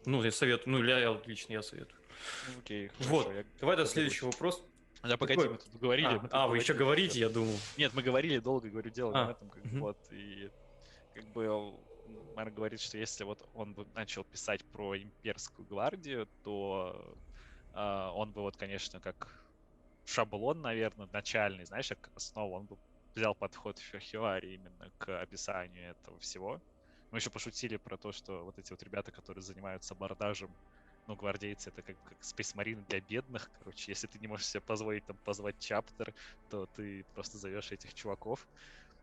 Ну, я советую, ну, я лично советую. Ну, окей, вот, хорошо, давай до следующий вопрос. Да, погоди, мы тут говорили. Вы еще говорите, я думал. Нет, мы говорили долго, говорю, дело не в этом, вот, и как бы Марк говорит, что если вот он бы начал писать про имперскую гвардию, то он бы вот, конечно, как шаблон, наверное, начальный, знаешь, как основу, он бы взял подход Фехивари именно к описанию этого всего. Мы еще пошутили про то, что вот эти вот ребята, которые занимаются абордажем, ну, гвардейцы, это как Space Marine для бедных, короче, если ты не можешь себе позволить там позвать чаптер, то ты просто зовешь этих чуваков.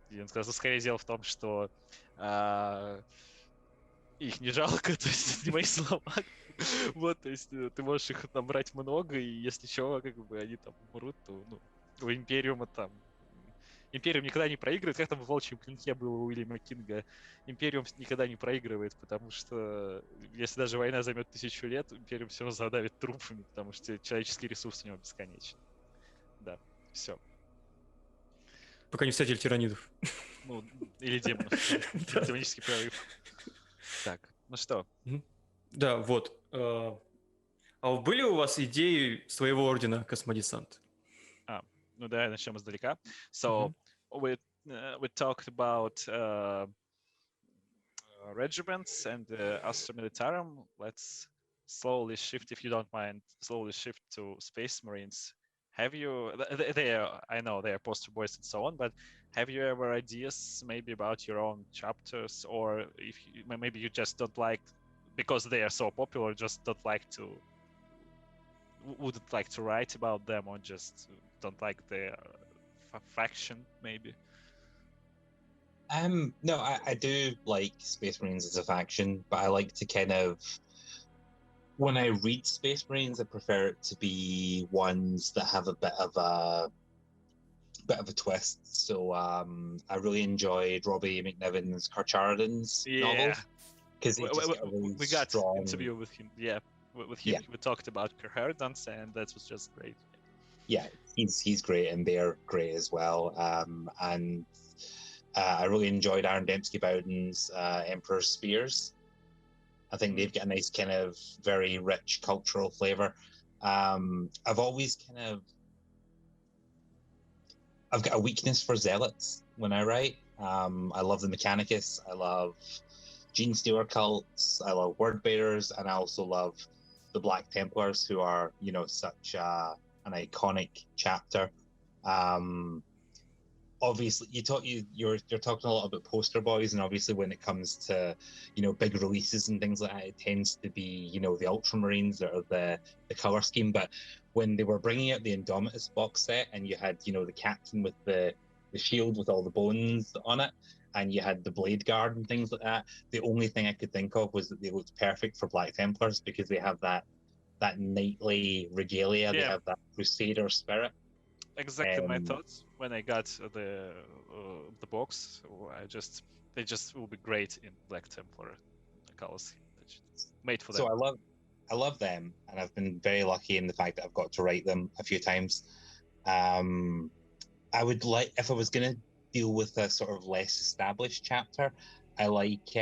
И он сказал, скорее дело в том, что их не жалко, то есть это не мои слова. Вот, то есть ты можешь их набрать много, и если чего, как бы они там умрут, то, ну, у Империума там... Империум никогда не проигрывает, как там в «Волчьем клинке» было у Уильяма Кинга. Империум никогда не проигрывает, потому что если даже война займет 1000 лет, Империум все равно задавит трупами, потому что человеческий ресурс у него бесконечен. Да, все. Пока не встретили тиранидов. Ну, или демонов. Демонический прорыв. Так, ну что? Да, вот. А были у вас идеи своего ордена космодесант? Ну да, начнем издалека. So, we talked about regiments and Astra Militarum. Let's slowly shift, if you don't mind, to Space Marines. Have you, I know they are poster boys and so on, but have you ever ideas maybe about your own chapters, or if maybe you just don't like, because they are so popular, just wouldn't like to write about them, or just don't like their faction, maybe? No, I do like Space Marines as a faction, but I like to kind of, when I read Space Marines, I prefer it to be ones that have a bit of a twist. So I really enjoyed Robbie McNiven's Carcharodon's novels, because we got an interview with him. Yeah, with him, we talked about Carcharodons, and that was just great. Yeah, he's great, and they're great as well. And I really enjoyed Aaron Dembski-Bowden's Emperor's Spears. I think they've got a nice kind of very rich cultural flavor. I've always I've got a weakness for zealots when I write. I love the Mechanicus. I love Gene Stealer cults. I love word bearers, and I also love the Black Templars, who are, you know, such an iconic chapter. Obviously, you're talking a lot about poster boys, and obviously when it comes to, you know, big releases and things like that, it tends to be, you know, the Ultramarines that are the color scheme. But when they were bringing out the Indomitus box set, and you had, you know, the captain with the shield with all the bones on it, and you had the Blade Guard and things like that, the only thing I could think of was that they looked perfect for Black Templars, because they have that knightly regalia, they have that Crusader spirit. Exactly my thoughts when I got the box. They just will be great in Black Templar colors, made for them. So I love them, and I've been very lucky in the fact that I've got to write them a few times. I would like, if I was going to deal with a sort of less established chapter, I like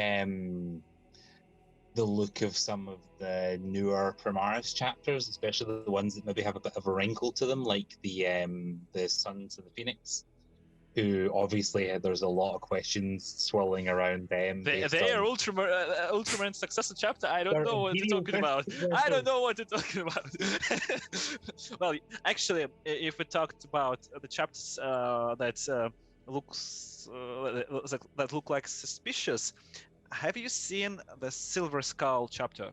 the look of some of the newer Primaris chapters, especially the ones that maybe have a bit of a wrinkle to them, like the Sons of the Phoenix, who obviously there's a lot of questions swirling around them. They are Ultraman successor chapter. I don't know what you're talking about. I don't know what you're talking about. Well, actually, if we talked about the chapters that look like suspicious, have you seen the Silver Skull chapter?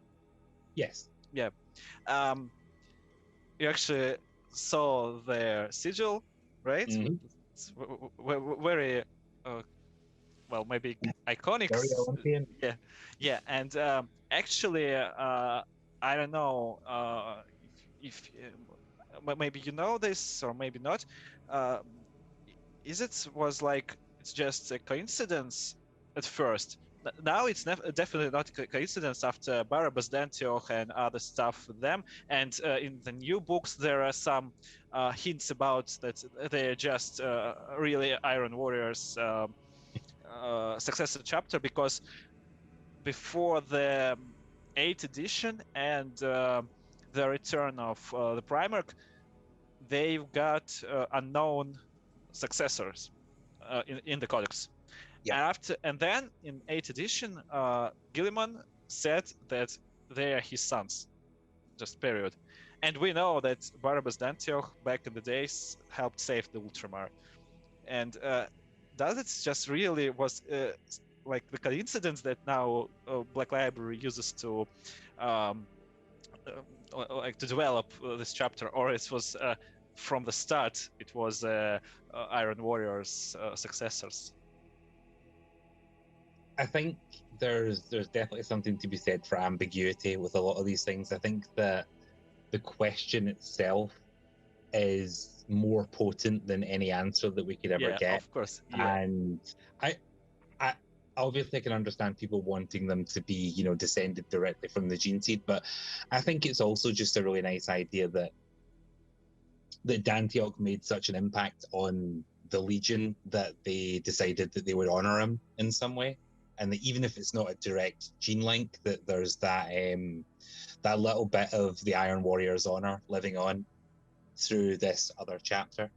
Yes. Yeah. You actually saw their sigil, right? Mm-hmm. It's very, well, maybe iconic. Very Olympian. Yeah. And actually, I don't know if maybe you know this or maybe not, uh, is it was like it's just a coincidence at first. Now it's definitely not a coincidence after Barabbas d'Antioch and other stuff with them. And in the new books, there are some hints about that they're just really Iron Warriors successor chapter, because before the 8th edition and the return of the Primarch, they've got unknown successors in the codex. Yeah. And then in 8th edition, Gilliman said that they are his sons, just period. And we know that Barabbas d'Antioch back in the days helped save the Ultramar. And does it just really was like the coincidence that now Black Library uses to like to develop this chapter, or it was from the start it was Iron Warriors successors? I think there's definitely something to be said for ambiguity with a lot of these things. I think that the question itself is more potent than any answer that we could ever get. Of course. Yeah. And I obviously I can understand people wanting them to be, descended directly from the gene seed, but I think it's also just a really nice idea that D'Antioch made such an impact on the Legion that they decided that they would honor him in some way. And that even if it's not a direct gene link, that there's that little bit of the Iron Warrior's honor living on through this other chapter.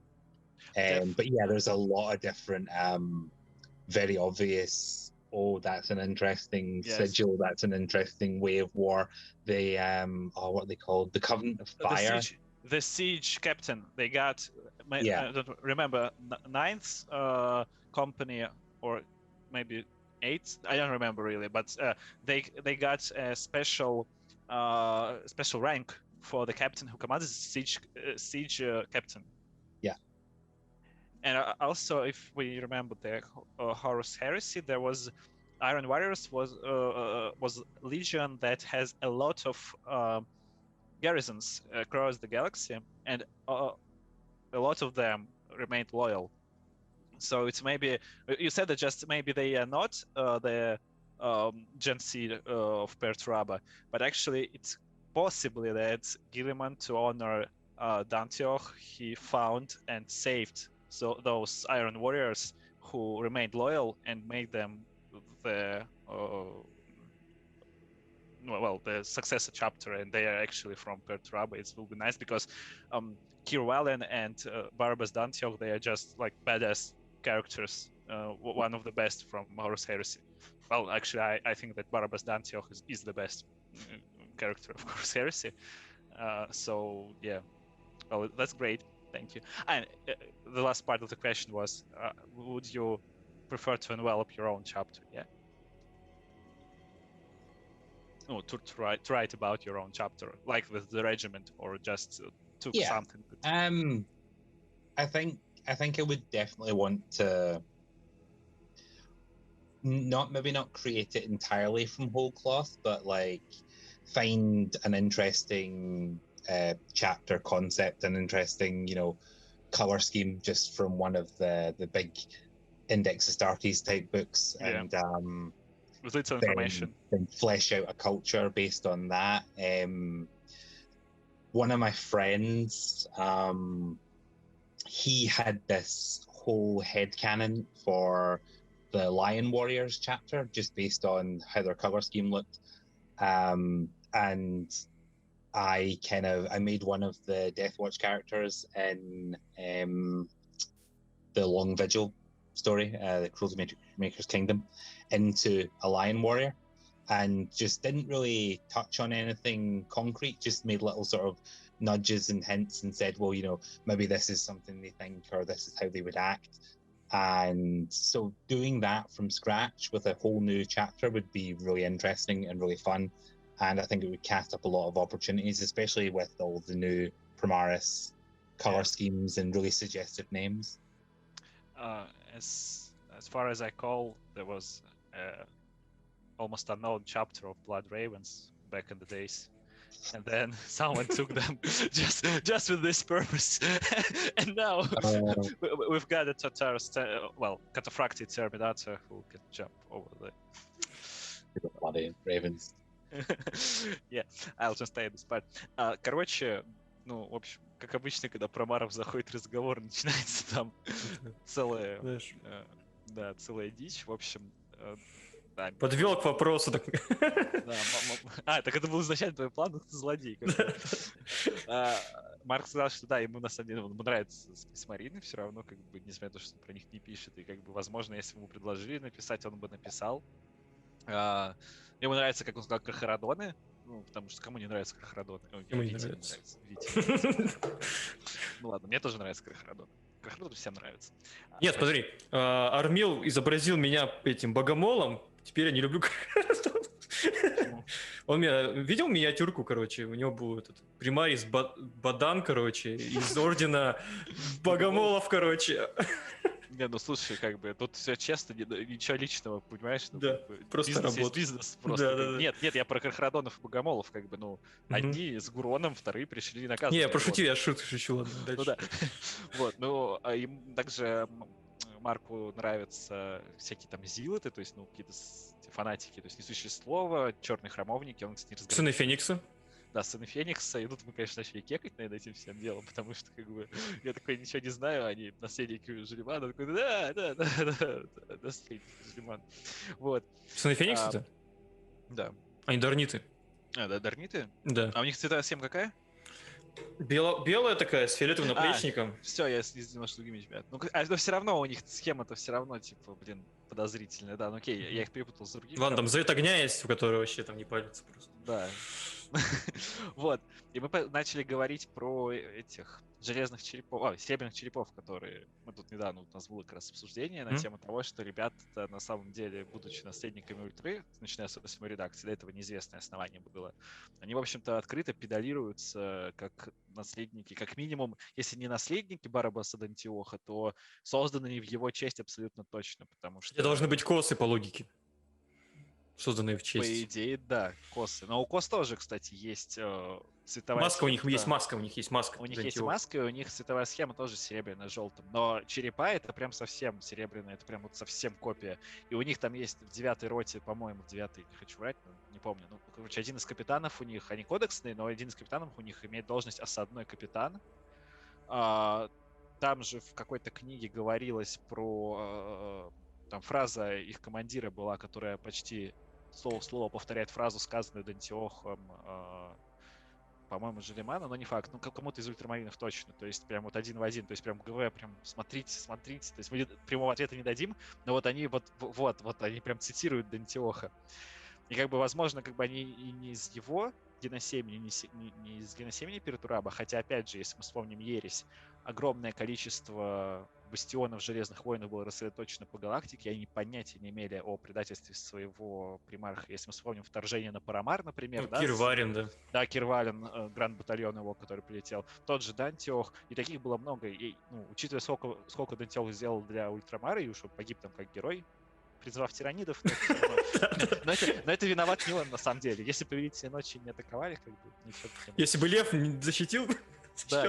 But yeah, there's a lot of different, very obvious. Oh, that's an interesting sigil. That's an interesting way of war. The what are they called? The Covenant of Fire. The siege captain. They got. I don't remember 9th company or maybe 8th. I don't remember really, but they got a special rank for the captain who commands the siege captain. Yeah. And also, if we remember the Horus Heresy, there was Iron Warriors was legion that has a lot of garrisons across the galaxy, and a lot of them remained loyal. So it's maybe you said that just maybe they are not the Gen C of Perturaba, but actually it's possibly that Gilliman, to honor D'Antioch, he found and saved those Iron Warriors who remained loyal and made them the the successor chapter, and they are actually from Perturaba. It will be nice because Kirwallen and Barabbas d'Antioch, they are just like badass characters, one of the best from Horus Heresy. Well, actually, I think that Barabbas d'Antioch is the best character of Horus Heresy. So yeah, well, that's great. Thank you. And the last part of the question was, would you prefer to envelop your own chapter? Yeah. No, to write about your own chapter, like with the regiment, or just took something. I think I would definitely want to maybe not create it entirely from whole cloth, but like find an interesting chapter concept, an interesting color scheme just from one of the big Index Astartes type books, and with little information, then flesh out a culture based on that. One of my friends, he had this whole headcanon for the Lion Warriors chapter just based on how their color scheme looked, and I made one of the Deathwatch characters in the Long Vigil story, the Cruelty Maker's Kingdom, into a Lion Warrior, and just didn't really touch on anything concrete, just made little sort of nudges and hints and said, well, maybe this is something they think, or this is how they would act. And so doing that from scratch with a whole new chapter would be really interesting and really fun. And I think it would cast up a lot of opportunities, especially with all the new Primaris color schemes and really suggestive names. As far as I recall, there was almost unknown chapter of Blood Ravens back in the days. And then someone took them just with this purpose. And now we've got a cataphractic Terminator who can jump over the... Bloody Ravens. Yeah, I'll just say this part. Короче, ну, в общем, как обычно, когда про Маров заходит разговор, начинается там целая дичь. В общем, да. Подвел к вопросу. Так... Да, так это был изначально твой план, ты злодей. Марк сказал, что да, ему на самом деле ему нравится с Мариной все равно, как бы, несмотря на то, что он про них не пишет, и как бы, возможно, если бы ему предложили написать, он бы написал. Ему нравится, как он сказал, крохородоны, ну, потому что кому не нравится крохородоны? Ему не нравится. Ну ладно, мне тоже нравится крохородоны. Крохородоны всем нравятся. Нет, смотри, Армил изобразил меня этим богомолом, теперь я не люблю крохородонов. Он видел миниатюрку, короче, у него был этот примарис Бадан, короче, из ордена богомолов, короче. Не, ну слушай, как бы тут все честно, ничего личного, понимаешь? Ну, да, как бы, просто работа. Бизнес просто. Да. Нет, я про крохородонов и богомолов, как бы, ну, одни с Гуроном, вторые пришли наказывать. Не, я пошутил, я шучу, ладно, дальше. Ну да, вот, ну, им также Марку нравятся всякие там зилоты, то есть, ну, какие-то фанатики, то есть несущие слово, черные храмовники, он с ними разговаривает. Сыны Феникса. Да, сыны Феникса, и тут мы, конечно, начали кекать над этим всем делом, потому что, как бы, я такой ничего не знаю, они наследники Желимана, такой, да, наследники Желимана, вот. Сыны Феникса-то? Да. Они дарниты. Да, дарниты? Да. А у них цветовая схема какая? Белая такая, с фиолетовым наплечником. Все, я немножко другими ребят. Но все равно у них схема-то все равно, типа, блин, подозрительная, да, ну окей, я их перепутал с другими. Ладно, там завет огня есть, у которого вообще там не палится просто. Да. Вот. И мы начали говорить про этих железных черепов, серебряных черепов, которые... Мы тут недавно, у нас было как раз обсуждение на тему того, что ребята на самом деле, будучи наследниками ультры, начиная с 8 редакции, до этого неизвестное основание было, они, в общем-то, открыто педалируются как наследники, как минимум, если не наследники Барабаса Д'Антиоха, то созданные в его честь абсолютно точно, потому что... Это должны быть косы по логике. Созданные в честь. По идее, да, косы. Но у кос тоже, кстати, есть цветовая маска, схема. у них есть маска, у них есть маска. У них есть маска, и у них цветовая схема тоже серебряная, желтым. Но черепа это прям совсем серебряная, это прям вот совсем копия. И у них там есть в 9-й роте, по-моему, в 9-й, не хочу врать, не помню. Ну, короче, один из капитанов у них, они кодексные, но один из капитанов у них имеет должность осадной капитан. Там же в какой-то книге говорилось про... Там фраза их командира была, которая почти... слово в слово повторяет фразу, сказанную Д'Антиохом, по-моему, Желимана, но не факт. Ну, кому-то из ультрамаринов точно. То есть прям вот один в один. То есть прям говоря, прям смотрите. То есть мы прямого ответа не дадим, но вот они вот они прям цитируют Д'Антиоха. И как бы, возможно, как бы они и не из его геносемени, не из геносемени Пертураба, хотя, опять же, если мы вспомним Ересь, огромное количество бастионов Железных Воинов было рассредоточено по галактике, и они понятия не имели о предательстве своего примарха. Если мы вспомним вторжение на Парамар, например, да? Кирварин, да. Да, Кирварин, гранд-батальон его, который прилетел. Тот же Д'Антиох, и таких было много. И, ну, учитывая, сколько Д'Антиох сделал для Ультрамара, и уж он погиб там как герой, призвав тиранидов, но это виноват не он, на самом деле. Если повелители ночи не атаковали, как бы ничего. Если бы Лев не защитил, да,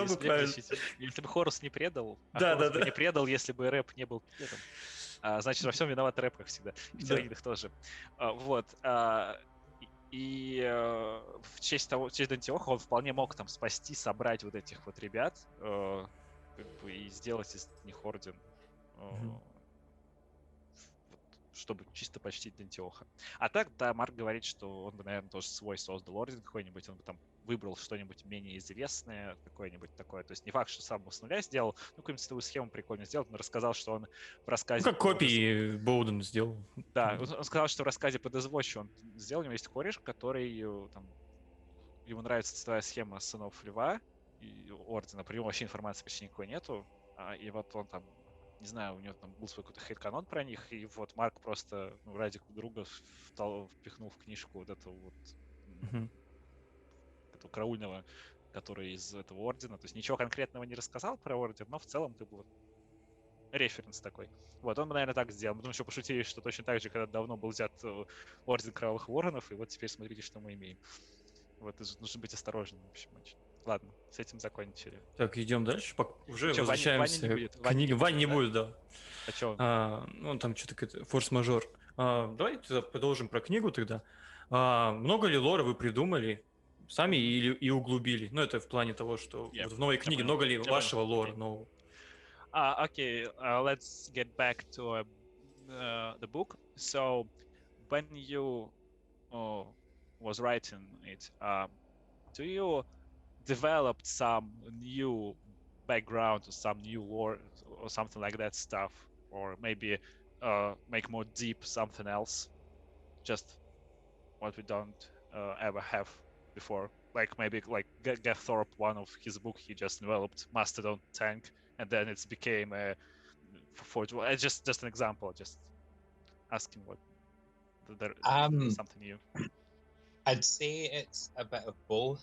если бы Хорус не предал, Хорус бы не предал, если бы Рэп не был предан. Значит, во всем виноват Рэп, как всегда. И в тиранидах тоже. Вот. И в честь Д'Антиоха он вполне мог там спасти, собрать вот этих вот ребят и сделать из них орден. Чтобы чисто почтить Д'Антиоха. А так, да, Марк говорит, что он бы, наверное, тоже свой создал орден какой-нибудь, он бы там выбрал что-нибудь менее известное, какое-нибудь такое. То есть не факт, что сам бы с нуля сделал, ну, какую-нибудь цветовую схему прикольно сделал, но рассказал, что он в рассказе... Ну, как копии Боуден сделал. Да, он сказал, что в рассказе по Дезвотчу он сделал, у него есть кореш, который там... Ему нравится цветовая схема сынов Льва и ордена, про него вообще информации почти никакой нету, и вот он там не знаю, у него там был свой какой-то хейт-канон про них, и вот Марк просто ради друга впихнул в книжку вот этого вот этого караульного, который из этого ордена. То есть ничего конкретного не рассказал про орден, но в целом как бы вот референс такой. Вот, он бы, наверное, так сделал. Мы еще пошутили, что точно так же, когда давно был взят орден Кровавых Воронов, и вот теперь смотрите, что мы имеем. Вот, нужно быть осторожным, в общем, очень. Ладно, с этим закончили. Так, идем дальше. Уже Чё, возвращаемся Ваня не будет? к книге. Ваня не да? будет, да. А чё? Ну, там что-то форс-мажор. Давай тогда продолжим про книгу тогда. Много ли лора вы придумали сами и углубили? Ну, это в плане того, что Yeah, вот в новой я книге понял. много ли Я понял. вашего лора Окей. нового? Okay, let's get back to the book. So, when you was writing it, do you developed some new background or some new lore or something like that stuff, or maybe make more deep something else, just what we don't ever have before? Like maybe like Gathorpe, one of his book, he just developed Mastodon tank, and then it's became a just an example, just asking what there something new. I'd say it's a bit of both.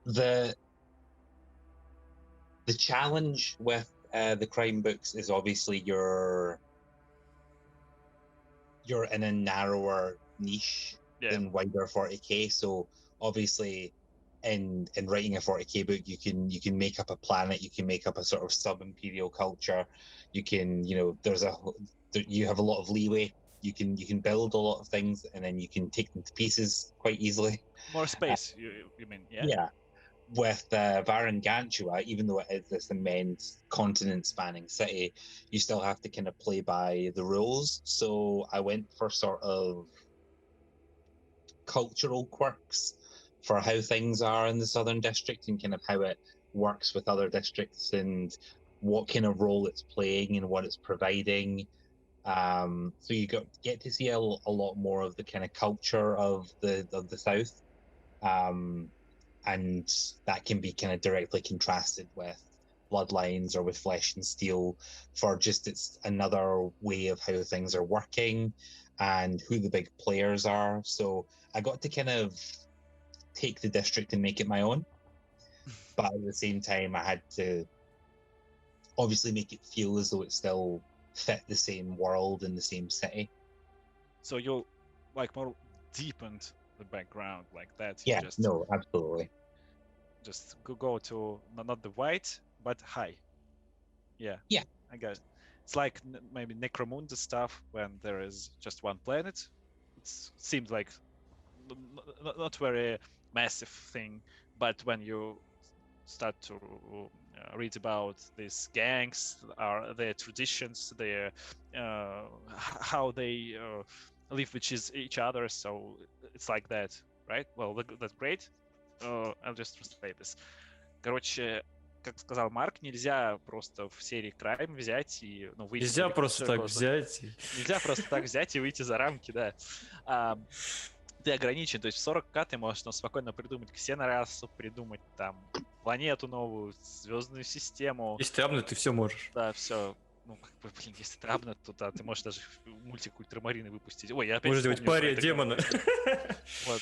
The challenge with the crime books is obviously you're in a narrower niche than wider 40k. So obviously, in writing a 40k book, you can make up a planet, you can make up a sort of sub-imperial culture, you can you have a lot of leeway. You can build a lot of things, and then you can take them to pieces quite easily. More space, you mean? Yeah. Yeah. With Varan Gantua, even though it is this immense continent-spanning city, you still have to kind of play by the rules. So I went for sort of cultural quirks for how things are in the Southern District and kind of how it works with other districts and what kind of role it's playing and what it's providing. So you get to see a lot more of the kind of culture of the South. And that can be kind of directly contrasted with Bloodlines or with Flesh and Steel for just it's another way of how things are working and who the big players are. So I got to kind of take the district and make it my own. But at the same time, I had to obviously make it feel as though it still fit the same world in the same city. So you like more deepened the background like that. Yeah, no, absolutely. Just go to not the white, but high. Yeah. Yeah. I guess it's like maybe Necromunda stuff when there is just one planet. It seems like not very massive thing, but when you start to read about these gangs, their traditions, their how they live with each other, so it's like that, right? Well, that's great. I'll just translate this. Короче, как сказал Марк, нельзя просто в серии Crime взять и выйти. Нельзя просто так взять. Нельзя просто так взять и выйти за рамки, да. Ты ограничен, то есть в 40к ты можешь спокойно придумать ксенорасу, придумать там планету новую, звездную систему. Если ты абнет, ты все можешь. Да, все. Ну, как бы, блин, если ты абнет, то да, ты можешь даже мультик Ультрамарины выпустить. Ой, я опять можешь делать пария демона. Вот.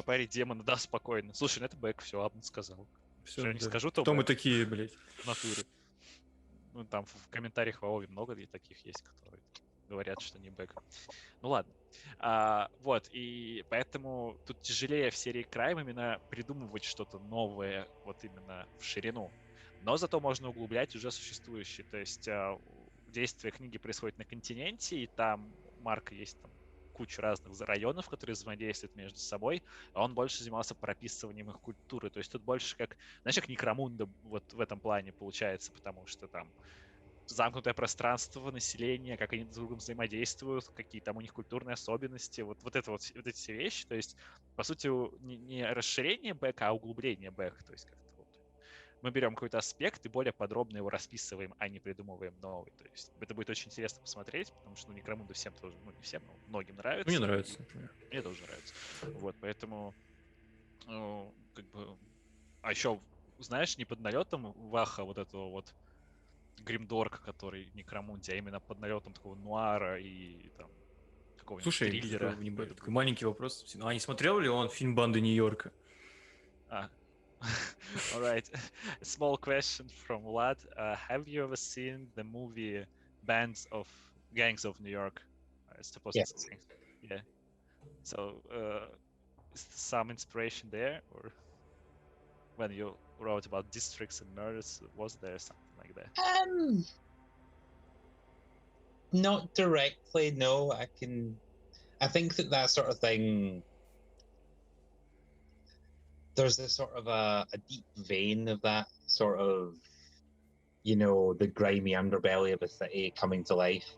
Паре демона, да, спокойно. Слушай, ну это бэк, все, абнет сказал. Все, я не скажу, то кто мы такие, блядь? В натуре. Ну, там в комментариях в Вове много таких есть, которые говорят, что не бэк. Ну ладно. Вот, и поэтому тут тяжелее в серии Crime именно придумывать что-то новое, вот именно в ширину. Но зато можно углублять уже существующие. То есть действие книги происходит на континенте, и там у Марка есть там кучу разных районов, которые взаимодействуют между собой, а он больше занимался прописыванием их культуры. То есть тут больше как, знаешь, как Некромунда вот в этом плане получается, потому что там замкнутое пространство, население, как они друг с другом взаимодействуют, какие там у них культурные особенности, вот эти все вещи. То есть, по сути, не расширение бэка, а углубление бэка. То есть как-то вот мы берем какой-то аспект и более подробно его расписываем, а не придумываем новый. То есть это будет очень интересно посмотреть, потому что Некромунда всем тоже, ну не всем, но многим нравится. Мне нравится, например. Мне тоже нравится. Вот, поэтому как бы... А еще, знаешь, не под налетом Ваха вот этого вот Гримдорка, который Некромунди, а именно под налетом такого нуара и там какого-нибудь триллера. Слушай, такой маленький вопрос. А не смотрел ли он фильм «Банды Нью-Йорка»? All right. A small question from Vlad. Have you ever seen the movie Gangs of New York? I suppose yes. It's yeah. So, is some inspiration there, or when you wrote about districts and murders, was there something like that? Not directly, no. I think that sort of thing. There's this sort of a deep vein of that sort of, the grimy underbelly of a city coming to life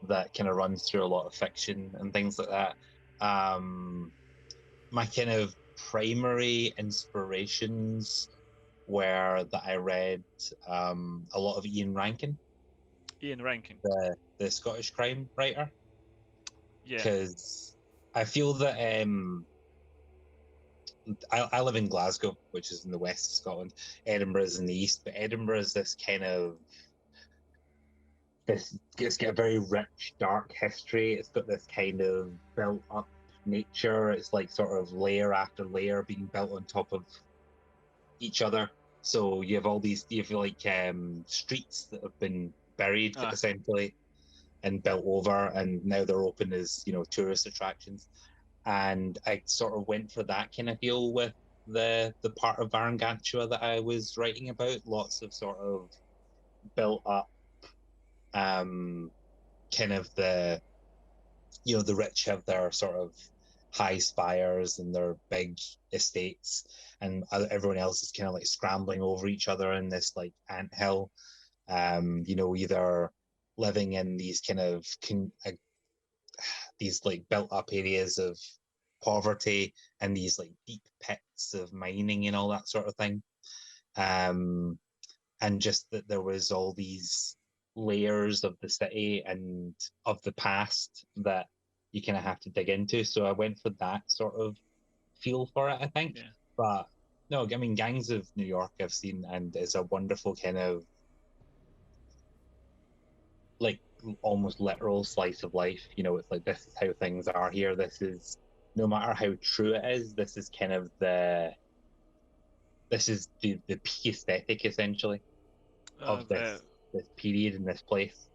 that kind of runs through a lot of fiction and things like that. My kind of primary inspirations were that I read a lot of Ian Rankin, Ian Rankin. the Scottish crime writer. Yeah. Because I feel that I live in Glasgow, which is in the west of Scotland. Edinburgh is in the east, but Edinburgh is this kind of it's got a very rich, dark history. It's got this kind of built up nature. It's like sort of layer after layer being built on top of each other. So you have like streets that have been buried essentially and built over, and now they're open as tourist attractions. And I sort of went for that kind of feel with the part of Varangantua that I was writing about. Lots of sort of built up, kind of the rich have their sort of high spires and their big estates, and everyone else is kind of like scrambling over each other in this like anthill. Either living in these kind of these like built up areas of poverty and these like deep pits of mining and all that sort of thing. And just that there was all these layers of the city and of the past that you kind of have to dig into. So I went for that sort of feel for it, I think. Yeah. But no, I mean, Gangs of New York I've seen, and it's a wonderful kind of like almost literal slice of life. It's like, this is how things are here. This is, no matter how true it is, this is kind of the peak aesthetic essentially of this period in this place.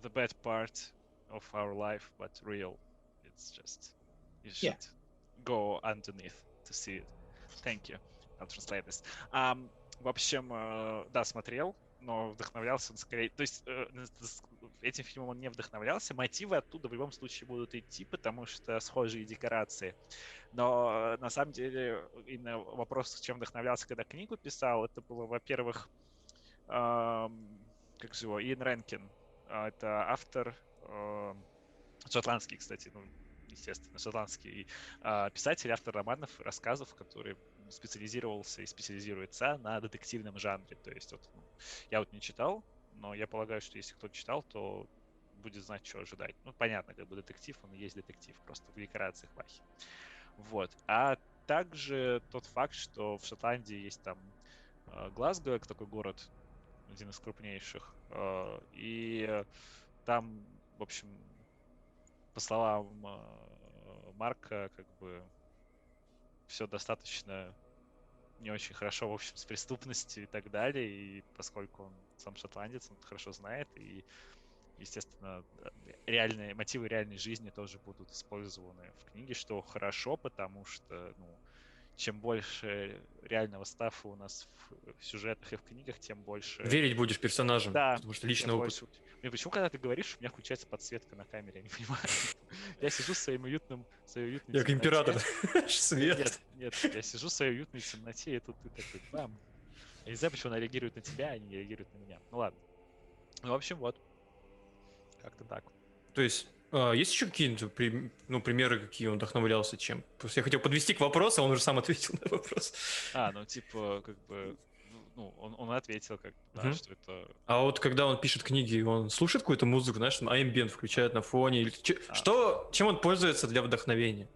The bad part of our life, but real. It's just, you should go underneath to see it. Thank you. I'll translate this. В общем, да, смотрел, но вдохновлялся он скорее... То есть этим фильмом он не вдохновлялся. Мотивы оттуда в любом случае будут идти, потому что схожие декорации. Но на самом деле именно вопрос, чем вдохновлялся, когда книгу писал, это было, во-первых, как же его, Иэн Рэнкин. Это автор, шотландский, кстати, естественно, шотландский писатель, автор романов и рассказов, который специализировался и специализируется на детективном жанре. То есть я не читал, но я полагаю, что если кто-то читал, то будет знать, что ожидать. Понятно, как бы детектив, он и есть детектив, просто в декорациях плохи. Вот. А также тот факт, что в Шотландии есть там Глазго, такой город, один из крупнейших, и там, в общем, по словам Марка, как бы все достаточно не очень хорошо, в общем, с преступностью и так далее, и поскольку он сам шотландец, он хорошо знает, и, естественно, мотивы реальной жизни тоже будут использованы в книге, что хорошо, потому что, чем больше реального стаффа у нас в сюжетах и в книгах, тем больше... Верить будешь персонажам, да, потому что личный опыт. Блин, почему, когда ты говоришь, у меня включается подсветка на камере? Я не понимаю. Я сижу в своей уютной темноте. Как император. Свет. Нет, я сижу в своей уютной темноте, и тут ты такой, бам. Я не знаю, почему она реагирует на тебя, а не реагирует на меня. Ну ладно. В общем, вот. Как-то так. То есть, есть еще какие-то примеры, какие он вдохновлялся чем? Просто я хотел подвести к вопросу, а он уже сам ответил на вопрос. Как бы, он ответил, что это... А вот когда он пишет книги, он слушает какую-то музыку, знаешь, ambient включает на фоне? Или... Чем он пользуется для вдохновения?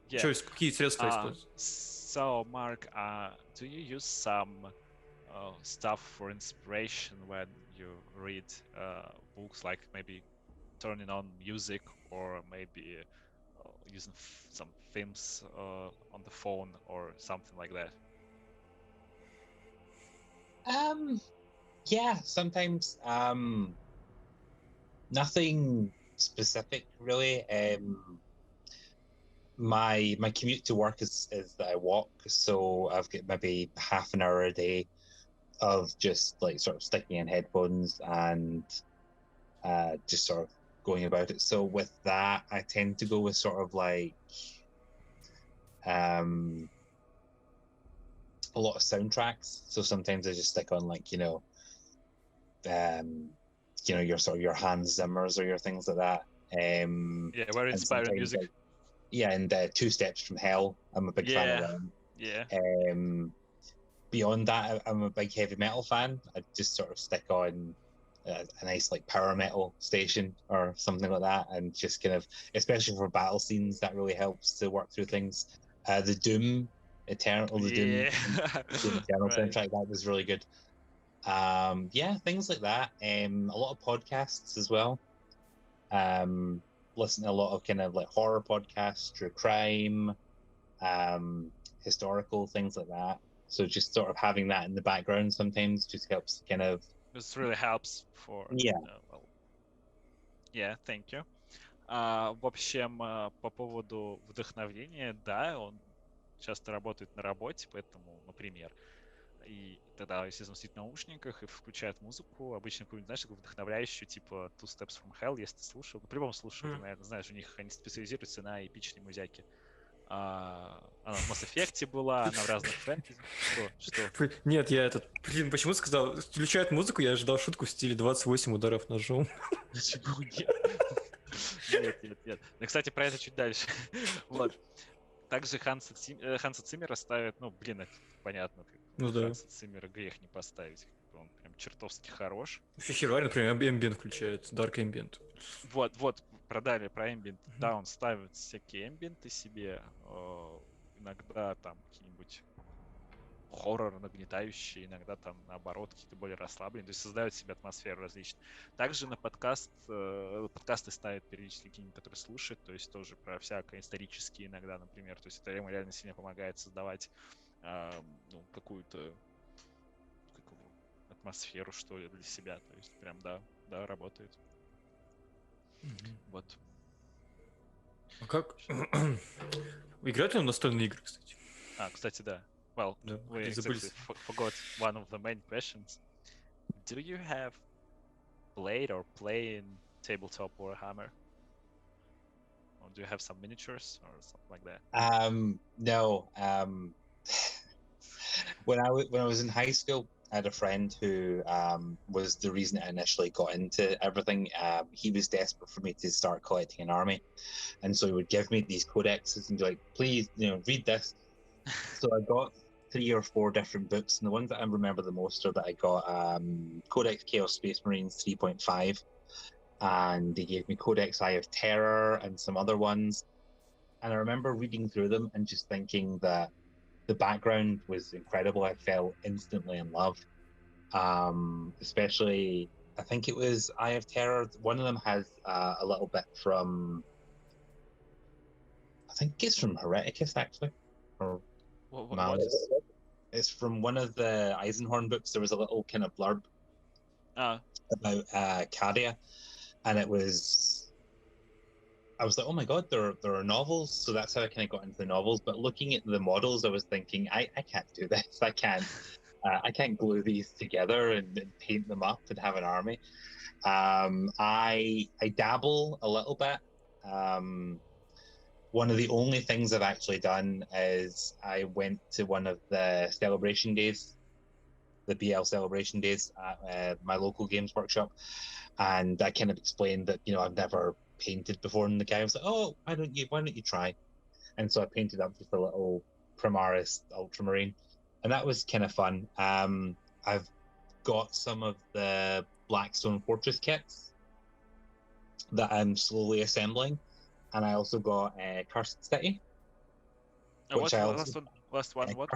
Какие средства использует? So, Mark, do you use some stuff for inspiration when you read books, like maybe turning on music or maybe using some films on the phone or something like that? Yeah, sometimes. Nothing specific, really. my commute to work is that I walk, so I've got maybe half an hour a day of just like sort of sticking in headphones and just sort of going about it. So with that, I tend to go with sort of like a lot of soundtracks. So sometimes I just stick on like your sort of your Hans Zimmers or your things like that. Yeah, very and inspiring sometimes, music. like, yeah, and Two Steps from Hell, I'm a big fan of them. Yeah. Beyond that, I'm a big heavy metal fan. I just sort of stick on a nice like power metal station or something like that, and just kind of, especially for battle scenes, that really helps to work through things. The Doom Eternal, the Doom Eternal Right. soundtrack, that was really good. Yeah, things like that. A lot of podcasts as well. Listen to a lot of kind of like horror podcasts, true crime, historical things like that. So just sort of having that in the background sometimes just helps kind of. This really helps for... Yeah. Well, yeah, thank you. В общем, по поводу вдохновения, да, он часто работает на работе, поэтому, например, и тогда, естественно, сидит в наушниках и включает музыку, обычно какую-нибудь, знаешь, такую вдохновляющую, типа Two Steps from Hell, если ты слушал. Ну, по-любому слушал, ты, наверное, знаешь, у них они специализируются на эпичной музяке. Она в Mass Effect была, она в разных фэнтези. Что? Нет, я почему сказал, включает музыку, я ожидал шутку в стиле 28 ударов ножом. Почему нет? Нет. Ну, кстати, про это чуть дальше. Вот. Также Ханса Циммера ставят, это понятно. Ну да. Ханса Циммера грех не поставить. Он прям чертовски хорош. Фехерварь, например, Ambient включает, Dark Ambient. Вот, про Ambient. Да, он ставит всякие эмбиенты себе. Иногда там какие-нибудь хоррор нагнетающие, иногда там наоборот какие-то более расслабленные, то есть создают себе атмосферу различную. Также на подкасты ставят периодически какие-нибудь, которые слушают, то есть тоже про всякое исторические иногда, например, то есть это ему реально сильно помогает создавать какую-то атмосферу, что ли, для себя, то есть прям да, работает. Вот. А как? Играют ли в настольные игры, кстати? Кстати, да. Well, we exactly forgot one of the main questions. Do you have played or play in tabletop Warhammer? Or do you have some miniatures or something like that? No. When I was in high school, I had a friend who was the reason I initially got into everything. He was desperate for me to start collecting an army, and so he would give me these codexes and be like, "Please, read this." So I got 3 or 4 different books, and the ones that I remember the most are that I got Codex Chaos Space Marines 3.5, and they gave me Codex Eye of Terror and some other ones. And I remember reading through them and just thinking that the background was incredible. I fell instantly in love. Especially, I think it was Eye of Terror. One of them has a little bit from, I think it's from Hereticus, actually. Or what? It's from one of the Eisenhorn books. There was a little kind of blurb about Cadia, and I was like, oh my god, there are novels. So that's how I kind of got into the novels. But looking at the models, I was thinking, I can't do this. I can't glue these together and paint them up and have an army. I dabble a little bit. One of the only things I've actually done is I went to one of the celebration days, the BL celebration days at my local games workshop, and I kind of explained that I've never painted before, and the guy was like, "Oh, why don't you try?" And so I painted up just a little Primaris Ultramarine, and that was kind of fun. I've got some of the Blackstone Fortress kits that I'm slowly assembling. And I also got Cursed City. Last one, what?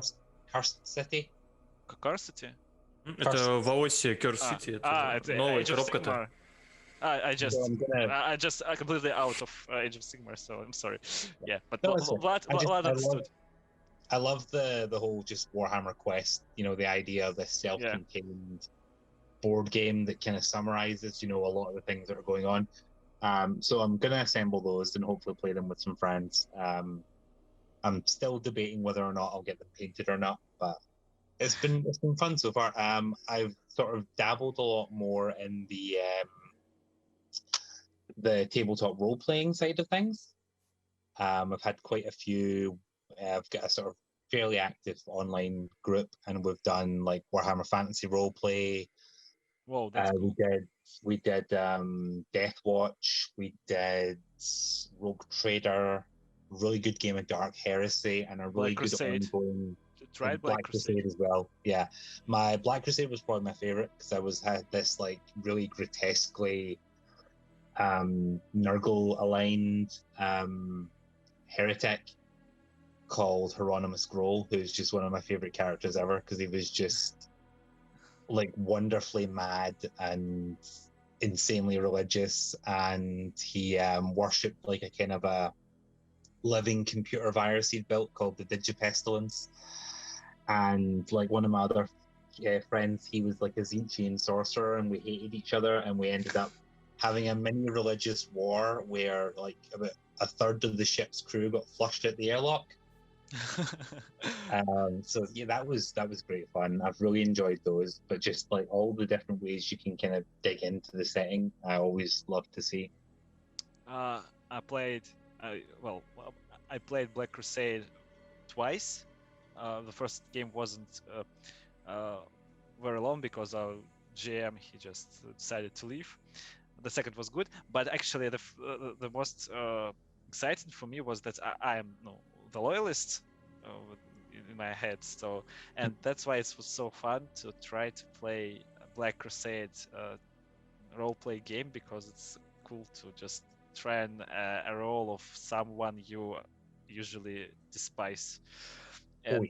Cursed City. Cursed City? Это в АОСе Cursed City. Это новая коробка-то. I completely out of Age of Sigmar, so I'm sorry. Yeah, but Vlad understood. I love the whole just Warhammer Quest, the idea of this self-contained board game that kind of summarizes, a lot of the things that are going on. So I'm gonna assemble those and hopefully play them with some friends. I'm still debating whether or not I'll get them painted or not, but it's been fun so far. I've sort of dabbled a lot more in the tabletop role playing side of things. I've had quite a few. I've got a sort of fairly active online group, and we've done like Warhammer Fantasy role play. Whoa, that's cool. We did Death Watch. We did Rogue Trader. Really good game of Dark Heresy, and a really Black good Crusade. ongoing Tried Black Crusade as well. Yeah, my Black Crusade was probably my favorite because had this like really grotesquely Nurgle aligned heretic called Hieronymus Grohl, who's just one of my favorite characters ever because he was just like wonderfully mad and insanely religious, and he worshipped like a kind of a living computer virus he'd built called the Digipestilence. And like one of my other friends, he was like a Tzeentchian sorcerer, and we hated each other, and we ended up having a mini religious war where like about a third of the ship's crew got flushed at the airlock. So yeah, that was great fun. I've really enjoyed those, but just like all the different ways you can kind of dig into the setting, I always love to see. I played Black Crusade twice. The first game wasn't very long because our GM he just decided to leave. The second was good, but actually the most exciting for me was that I am the loyalist in my head. So, and that's why it was so fun to try to play Black Crusade role-play game, because it's cool to just try and a role of someone you usually despise. And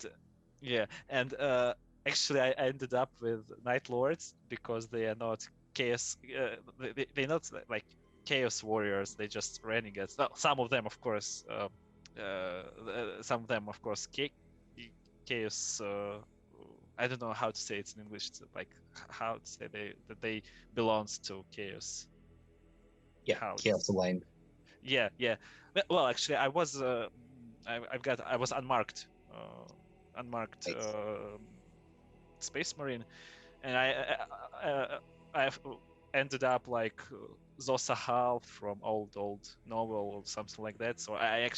actually I ended up with Night Lords because they are not chaos. They're not like chaos warriors. They just renegades. Well, some of them, of course. Some of them, of course, chaos. I don't know how to say it in English. Like how to say that they belongs to chaos. Yeah, chaos aligned. Yeah. Well, actually, I was. I was unmarked. Unmarked Space Marine, and I ended up like Zosa Hal from old novel or something like that. So I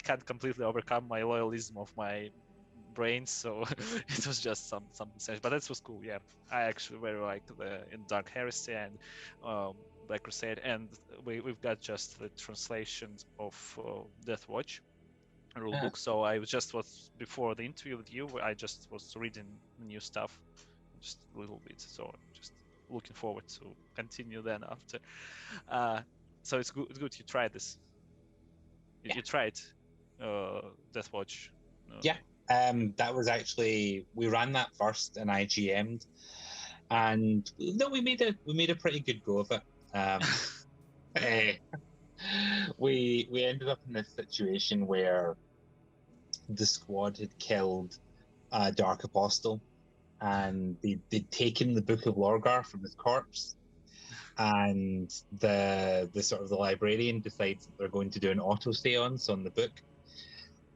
can't completely overcome my loyalism of my brain. So it was just some sense, but that was cool. Yeah, I actually very liked the in Dark Heresy and Black Crusade, and we've got just the translations of Death Watch rulebook. So I was before the interview with you, I just was reading new stuff just a little bit, so just looking forward to continue then after. So it's good you tried this. You tried Death Watch. Yeah, that was actually, we ran that first and I GM'd, and no, we made a pretty good go of it. We ended up in this situation where the squad had killed a Dark Apostle, and they'd taken the Book of Lorgar from his corpse, and the sort of the librarian decides that they're going to do an auto seance on the book.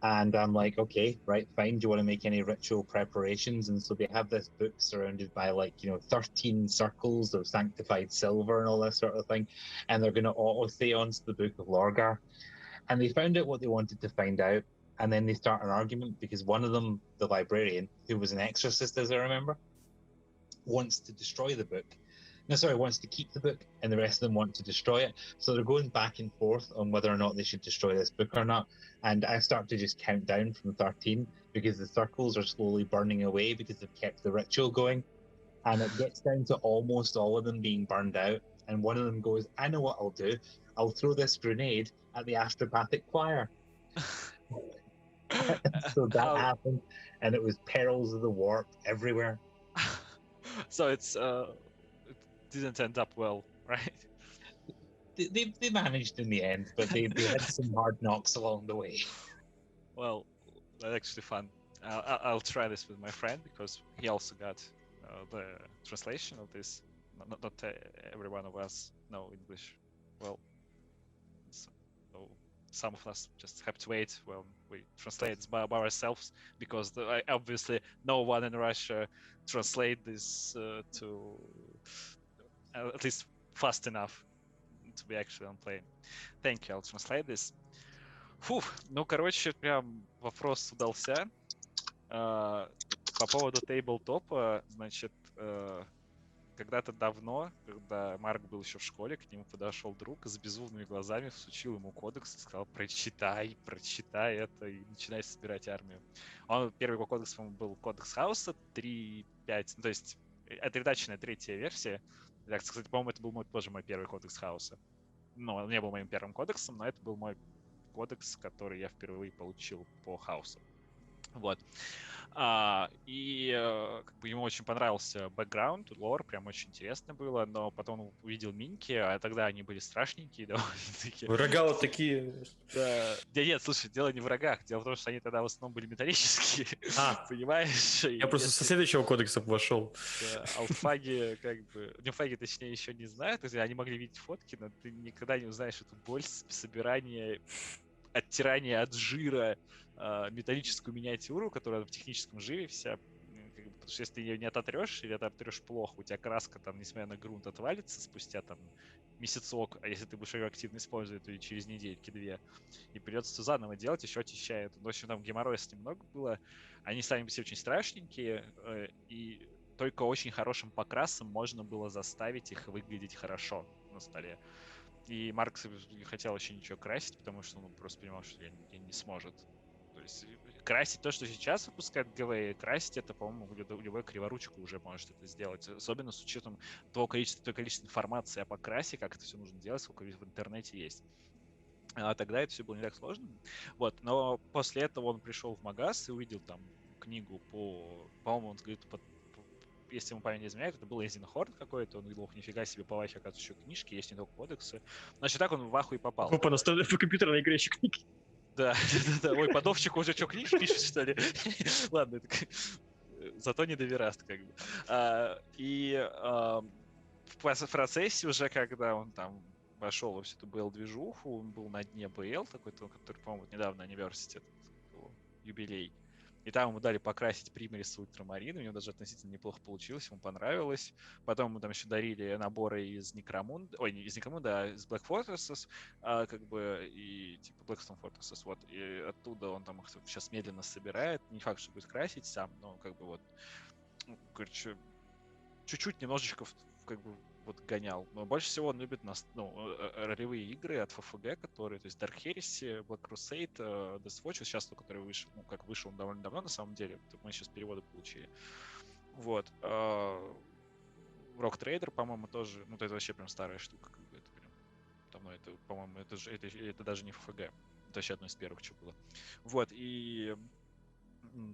And I'm like, okay, right, fine. Do you want to make any ritual preparations? And so they have this book surrounded by 13 circles of sanctified silver and all that sort of thing. And they're going to auto seance the Book of Lorgar. And they found out what they wanted to find out. And then they start an argument because one of them, the librarian, who was an exorcist, as I remember, wants to destroy the book. Wants to keep the book, and the rest of them want to destroy it. So they're going back and forth on whether or not they should destroy this book or not. And I start to just count down from 13 because the circles are slowly burning away because they've kept the ritual going. And it gets down to almost all of them being burned out. And one of them goes, I know what I'll do. I'll throw this grenade at the astropathic choir. So that happened, and it was perils of the warp everywhere. So it didn't end up well, right? They managed in the end, but they had some hard knocks along the way. Well, that's actually fun. I'll try this with my friend because he also got the translation of this. Not every one of us know English well, so some of us just have to wait when we translate this by ourselves, because obviously no one in Russia translate this to at least fast enough to be actually on plane. Thank you, I'll translate this. Фух, ну, короче, прям вопрос удался. По поводу тейблтопа, значит, когда-то давно, когда Марк был еще в школе, к нему подошел друг с безумными глазами, всучил ему кодекс и сказал: прочитай это и начинай собирать армию. Первый его кодекс, по-моему, был кодекс Хауса 3.5, ну, то есть отредаченная третья версия. Так сказать, по-моему, это был тоже мой первый кодекс Хауса. Ну, он не был моим первым кодексом, но это был мой кодекс, который я впервые получил по Хаусу. Вот. Как бы ему очень понравился бэкграунд, лор, прям очень интересно было, но потом он увидел миньки, а тогда они были страшненькие довольно-таки. Врага вот такие. Да. Нет, слушай, дело не в врагах, дело в том, что они тогда в основном были металлические, понимаешь? Я просто со следующего кодекса вошел. Да, алтфаги, как бы, нефаги, точнее, еще не знают, то есть они могли видеть фотки, но ты никогда не узнаешь эту боль собирания, оттирания от жира металлическую миниатюру, которая в техническом жире вся, как бы, потому что если ты ее не ототрешь или ототрешь плохо, у тебя краска там, несмотря на грунт, отвалится спустя там месяцок, а если ты будешь ее активно использовать, то и через недельки-две, и придется все заново делать, еще очищают. В общем, там геморроя с ним много было, они сами по себе очень страшненькие, и только очень хорошим покрасом можно было заставить их выглядеть хорошо на столе. И Марк не хотел вообще ничего красить, потому что он просто понимал, что я не сможет. То есть красить то, что сейчас выпускает ГВ, красить это, по-моему, любой криворучка уже может это сделать. Особенно с учетом того количества информации о покрасе, как это все нужно делать, сколько в интернете есть. А тогда это все было не так сложно. Вот. Но после этого он пришел в магаз и увидел там книгу по-моему, он говорит, если ему память не изменяет, это был Эйзенхорн какой-то, он говорил: нифига себе, по Вахе, оказывается, еще книжки, есть не только кодексы. Значит, так он в Ваху и попал. Опа, по компьютерной игре еще книги. Да. Ой, подовчик уже что, книжки пишет, что ли? Ладно, зато не довераст, как бы. В процессе уже, когда он там вошел во всю эту BL-движуху, он был на дне BL, такой-то, который, по-моему, недавно Anniversary, юбилей. И там ему дали покрасить примарис ультрамарин, у него даже относительно неплохо получилось, ему понравилось. Потом ему там еще дарили наборы из Necromunda, не из Necromunda, а из Black Fortresses, как бы, и типа Blackstone Fortresses, вот. И оттуда он там их сейчас медленно собирает. Не факт, что будет красить сам, но как бы вот, короче, чуть-чуть немножечко как бы вот гонял. Но больше всего он любит ролевые игры от ФФГ, которые, то есть Dark Heresy, Black Crusade, Death Watch, сейчас только который вышел, вышел он довольно давно на самом деле, мы сейчас переводы получили. Вот. Rock Trader, по-моему, тоже, это вообще прям старая штука, как бы это прям давно, это, по-моему, это даже не ФФГ, это вообще одно из первых, что было. Вот, и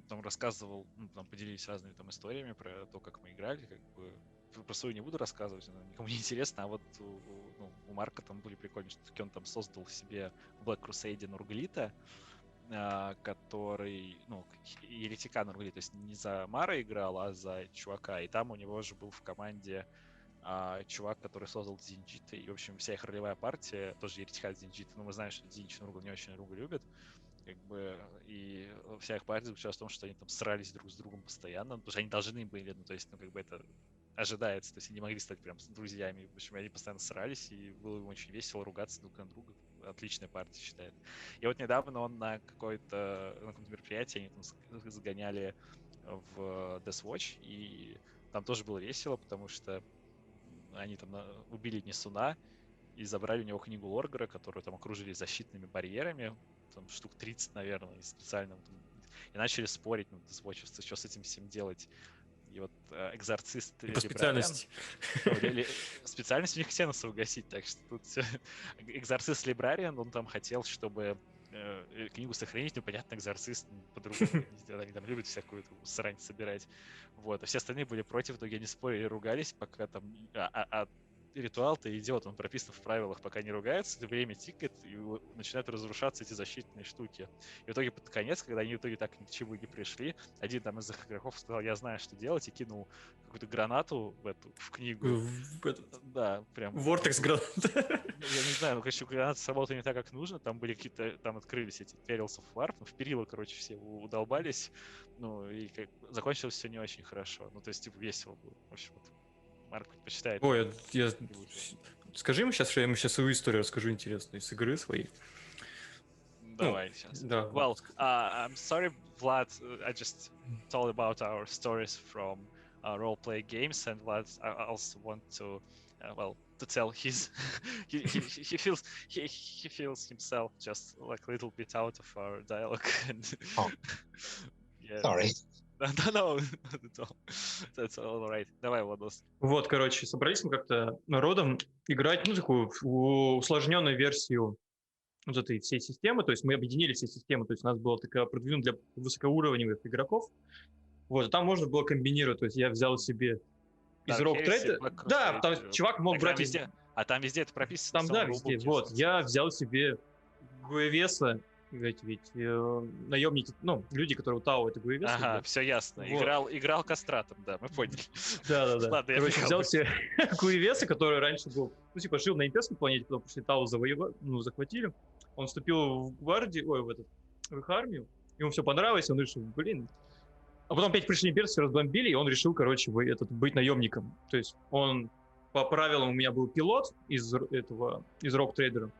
там рассказывал, там поделились разными там историями про то, как мы играли, как бы про свою не буду рассказывать, никому не интересно, а вот у Марка там были прикольные штуки, он там создал себе в Black Crusade Нурглита, который, еретика Нурглита, то есть не за Мара играл, а за чувака, и там у него же был в команде чувак, который создал Дзинджита, и, в общем, вся их ролевая партия тоже еретика Дзинджита, мы знаем, что Дзинджит Нургл не очень Ругу любит, как бы, и вся их партия заключалась в том, что они там срались друг с другом постоянно, потому что они должны были, то есть, как бы это ожидается, то есть они не могли стать прям с друзьями, в общем, они постоянно срались, и было им очень весело ругаться друг на друга, отличная партия считает. И вот недавно он на каком-то мероприятии, они там загоняли в Death Watch, и там тоже было весело, потому что они там убили Несуна и забрали у него книгу Лоргера, которую там окружили защитными барьерами, там штук 30, наверное, и специально и начали спорить, Death Watch, что с этим всем делать. И вот экзорцист по специальности. Специальность у них Ксеноса угасить, так что тут экзорцист Либрариан, он там хотел, чтобы книгу сохранить, но, понятно, экзорцист по-другому они там любят всякую срань собирать. Вот. А все остальные были против, в итоге они спорили, ругались, пока там ритуал-то идет, он прописан в правилах, пока не ругается, время тикает, и начинают разрушаться эти защитные штуки. И в итоге под конец, когда они в итоге так ни к чему не пришли, один там из их игроков сказал: я знаю, что делать, и кинул какую-то гранату в книгу. Да, прям. Vortex гранат. Я не знаю, короче, гранаты сработали не так, как нужно, там были какие-то, там открылись эти Perils of Warp, в перила, короче, все удолбались, и закончилось все не очень хорошо. То есть, весело было. В общем, Марк предпочитает. Ой, скажи ему сейчас, что я ему сейчас свою историю расскажу интересную с игры своей. Давай сейчас. Да. Well, I'm sorry, Vlad. I just told about our stories from role-play games, and Vlad, I also want to, to tell his. he feels himself just like a little bit out of our dialogue. Yeah. Sorry. No, that's all right. Давай, Владос. Вот, короче, собрались мы как-то народом играть, такую усложненную версию вот этой всей системы, то есть мы объединили все системы, то есть у нас была такая продвинутая для высокоуровневых игроков, вот, там можно было комбинировать, то есть я взял себе из рок-трейда, да, там чувак мог брать везде, а там везде это прописано. Там, да, везде, вот, я взял себе Гуевеса, ведь наемники, люди, которые утаивают Гуевеса. Ага, все ясно, вот. Играл кастратом, да, мы поняли. Да. Короче, взял себе Гуевеса, который раньше был, жил на имперской планете, потом пришли Тау захватили. Он вступил в гвардию, в их армию, ему все понравилось, он решил, А потом опять пришли имперцы, разбомбили, и он решил, быть наемником. То есть он, по правилам, у меня был пилот из рок-трейдера,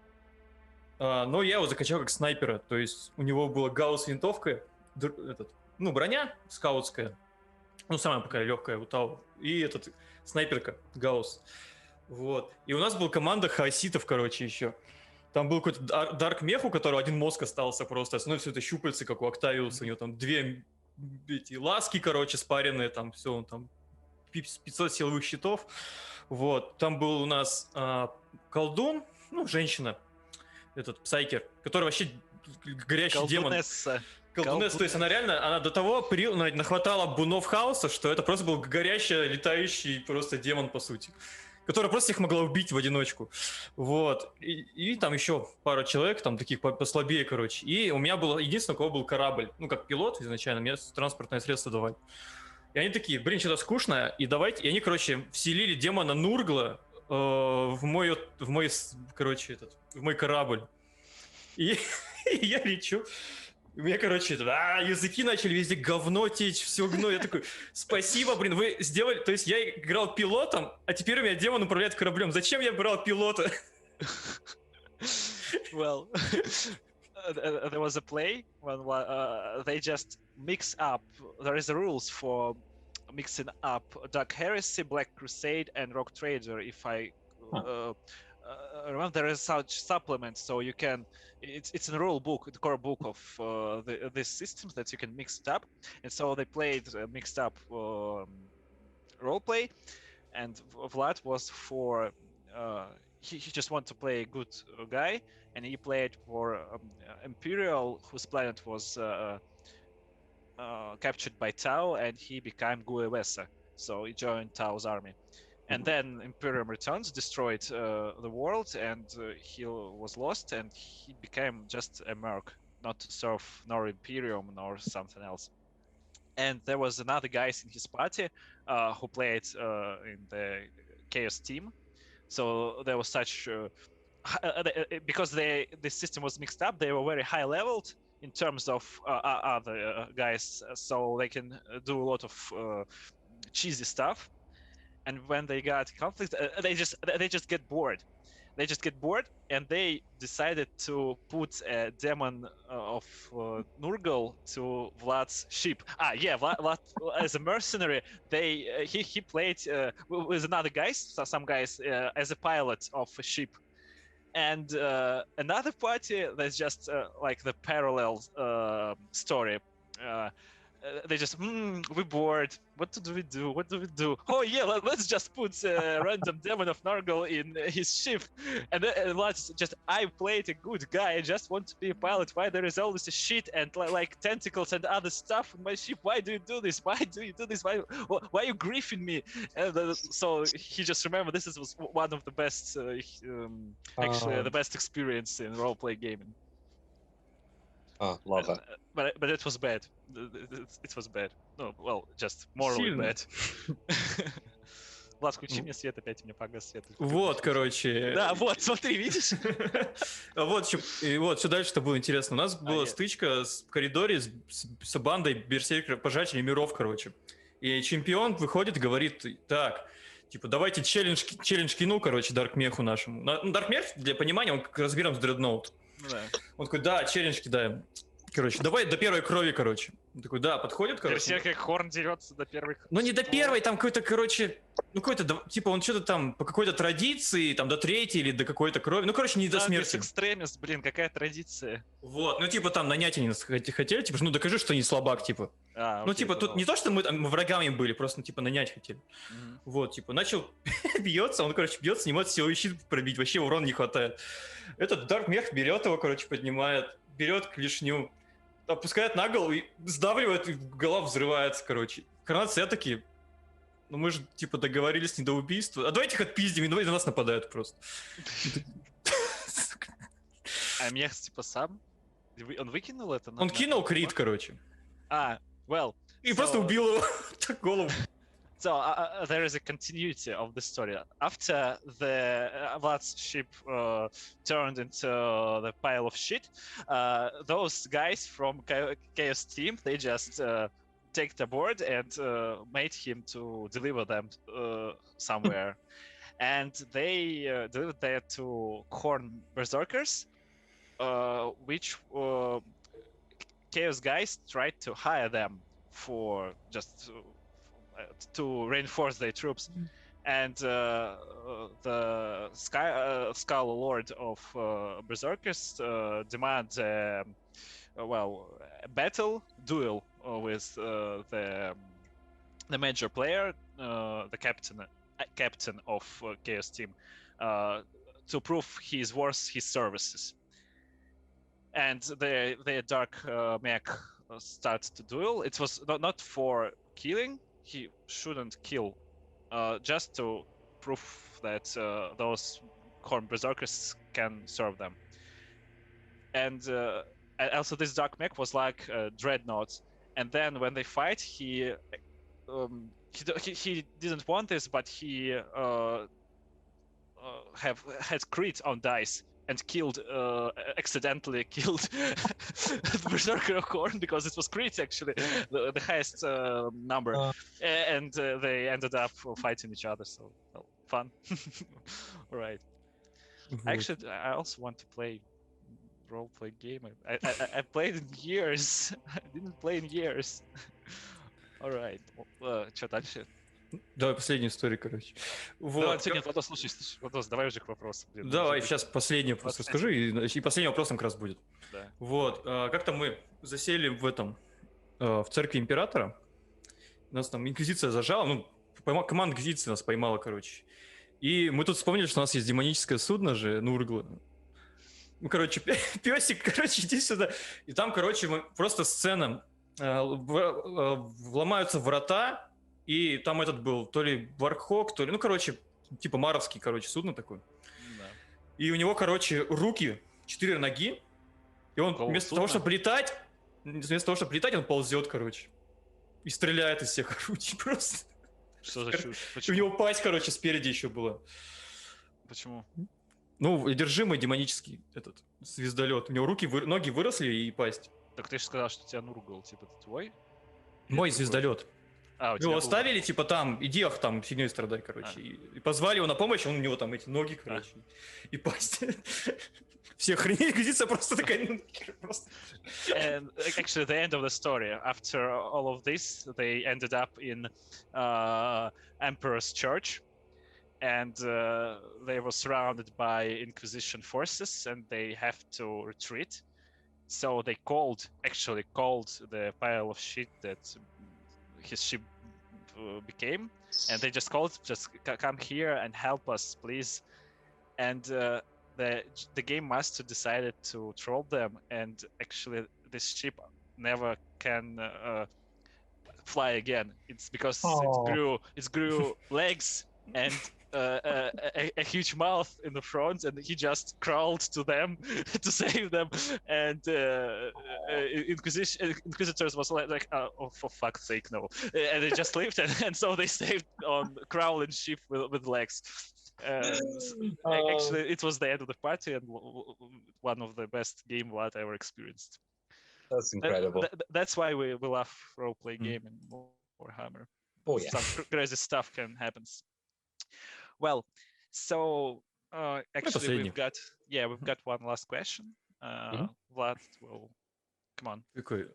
но я его закачал как снайпера, то есть у него была гаусс-винтовка, броня скаутская, самая пока легкая, и снайперка гаусс. Вот. И у нас была команда хаоситов, еще. Там был какой-то Дарк Мех, у которого один мозг остался просто. Остальное все это щупальцы, как у Октавиуса. У него там 2 ласки, спаренные, там все, он там 500 силовых щитов. Вот. Там был у нас колдун, женщина, псайкер, который вообще горящий демон. Колдунесса, то есть она до того нахватала бунов хаоса, что это просто был горящий, летающий просто демон, по сути, которая просто их могла убить в одиночку. Вот. И там еще пара человек, там таких послабее, И у меня был единственное, у кого был корабль. Как пилот изначально, мне транспортное средство давали. И они такие, что-то скучно, и давайте. И они, вселили демона Нургла в мой корабль. И я лечу. У меня, языки начали везде говно течь, все гно. Я такой, спасибо, вы сделали... То есть я играл пилотом, а теперь у меня демон управляет кораблем. Зачем я брал пилота? Well, there was a play when they just mix up. There is rules for mixing up Dark Heresy, Black Crusade, and Rock Trader. If I remember, there is such supplement, so you can. It's in the rule book, the core book of these systems that you can mix it up. And so they played mixed up role play, and Vlad was for. He just wanted to play a good guy, and he played for Imperial, whose planet was captured by Tau, and he became Guevesa. So he joined Tau's army. And then Imperium returns, destroyed the world, and he was lost, and he became just a merc, not to serve nor Imperium nor something else. And there was another guy in his party who played in the Chaos team. So there was such because the system was mixed up, they were very high leveled in terms of other guys, so they can do a lot of cheesy stuff. And when they got conflict, they just get bored. They just get bored, and they decided to put a demon of Nurgle to Vlad's ship. Vlad as a mercenary. He played with another guys, some guys as a pilot of a ship, and another party that's just like the parallel story. they just, we're bored. What do we do? What do we do? Oh yeah, let's just put a random demon of Nargol in his ship. And let's just, I played a good guy. I just want to be a pilot. Why there is always a shit and like tentacles and other stuff on my ship? Why do you do this? Why do you do this? Why are you griefing me? And so he just remembered this was one of the best, actually the best experience in role-play gaming. Oh, love it. But it was bad. It was bad. No, well, just morally bad. Влад, включи мне свет, опять у меня погас свет. Вот, короче. Да, вот, смотри, видишь? Вот, все дальше-то было интересно. У нас была стычка в коридоре с бандой берсеркеров, пожирателей миров, короче. И чемпион выходит и говорит, так, типа, давайте челлендж кину, короче, Даркмеху нашему. Даркмех, для понимания, он размером с дредноут. Да. Он такой, да, челлендж кидаем. Короче, давай до первой крови, короче. Он такой, да, подходит, короче. Берсерк как Хорн дерется до первой крови. Ну не до первой, там какой-то, короче, ну какой-то, типа он что-то там по какой-то традиции, там до третьей или до какой-то крови. Ну, короче, не до смерти. Экстремист, блин, какая традиция. Вот, ну типа там нанять они нас хотели, типа, ну докажи, что не слабак, типа. Ну типа тут не то, что мы там врагами были, просто, типа, нанять хотели. Вот, типа, начал бьется, он, короче, бьется, не может силовой щит пробить, вообще урона не хватает. Этот Даркмех берет его, короче, поднимает, берет клешню, опускает на голову и сдавливает, и голова взрывается, короче. Коронация такие, ну мы же, типа, договорились не до убийства. А давайте их отпиздим, и давай на нас нападают просто. А мех, типа, сам? Он выкинул это? Он кинул крит, короче. Well. И просто убил его, так голову. So there is a continuity of the story. After the Vlad's ship turned into the pile of shit, those guys from Chaos team, they just take the board and made him to deliver them somewhere. And they delivered that to Khorne Berserkers, which Chaos guys tried to hire them for just to reinforce their troops. And the Skull Lord of Berserkers demand a battle duel with the major player, the captain of Chaos team, to prove he's worth his services. And the dark mech starts to duel. It was not for killing. He shouldn't kill, just to prove that those Khorne Berserkers can serve them. And also this dark mech was like Dreadnought. And then when they fight, he didn't want this, but he had crit on dice and accidentally killed the Berserker of Khorne because it was crit actually, the highest number. And they ended up fighting each other, so well, fun. All right. Actually, I also want to play role-play game. I played in years. I didn't play in years. All right. Что дальше? Давай последнюю историю, короче. Вот. Нет, Владос, слушай, Владос, давай уже к вопросу. Давай, сейчас последний вопрос расскажу, и последний вопрос как раз будет. Да. Вот, как-то мы засели в церкви императора, нас там инквизиция зажала, команда инквизиции нас поймала, короче. И мы тут вспомнили, что у нас есть демоническое судно же, Нургла. Ну, короче, песик, короче, иди сюда. И там, короче, просто сцена, вломаются врата, и там этот был то ли Вархок, то ли, ну, короче, типа маровский, короче, судно такое. Да. И у него, короче, руки, 4 ноги, и он вместо того, чтобы летать, он ползет, короче, и стреляет из всех орудий просто. Что за чушь? У него пасть, короче, спереди еще была. Почему? Ну, одержимый демонический этот звездолет. У него ноги выросли и пасть. Так ты же сказал, что у тебя Нургл, типа, это твой? Мой звездолет. Его оставили, был... типа, там, иди там фигней страдай, короче. И позвали его на помощь, у него там эти ноги, короче, и пасть. Все охренели, инквизиция просто такая, просто. And actually, the end of the story, after all of this, they ended up in Emperor's Church, and they were surrounded by Inquisition forces, and they have to retreat. So they actually called the pile of shit that his ship became, and they just called, come here and help us, please. And the game master decided to troll them, and actually this ship never can fly again. It's because it grew legs and a huge mouth in the front, and he just crawled to them to save them. And Inquisitors was like, oh, for fuck's sake, no. And they just lived, and so they saved on crawling ship with legs. Actually, it was the end of the party, and one of the best game Vlad ever experienced. That's incredible. That's why we love role-play game in Warhammer. Oh yeah, some crazy stuff can happen. Well, so actually we've got one last question. Vlad, well, come on. Такой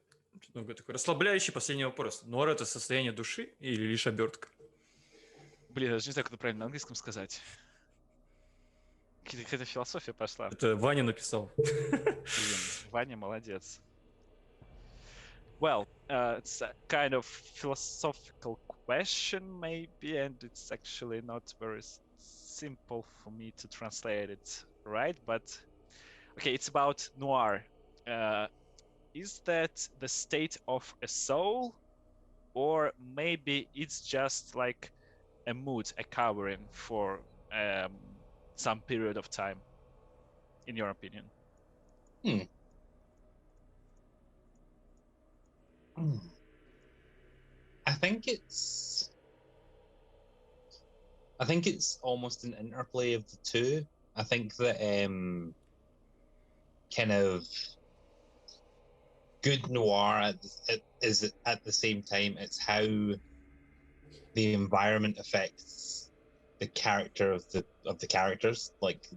расслабляющий последний вопрос. Нор — это состояние души или лишь обертка? Блин, я даже не знаю, как это правильно на английском сказать. Какая-то философия пошла. Это Ваня написал. Блин, Ваня молодец. Well, it's a kind of philosophical question, maybe, and it's actually not very simple for me to translate it, right? But, okay, it's about noir. Is that the state of a soul, or maybe it's just like a mood, a covering for some period of time, in your opinion? I think it's almost an interplay of the two. I think that kind of good noir is at the same time it's how the environment affects the character of the characters, like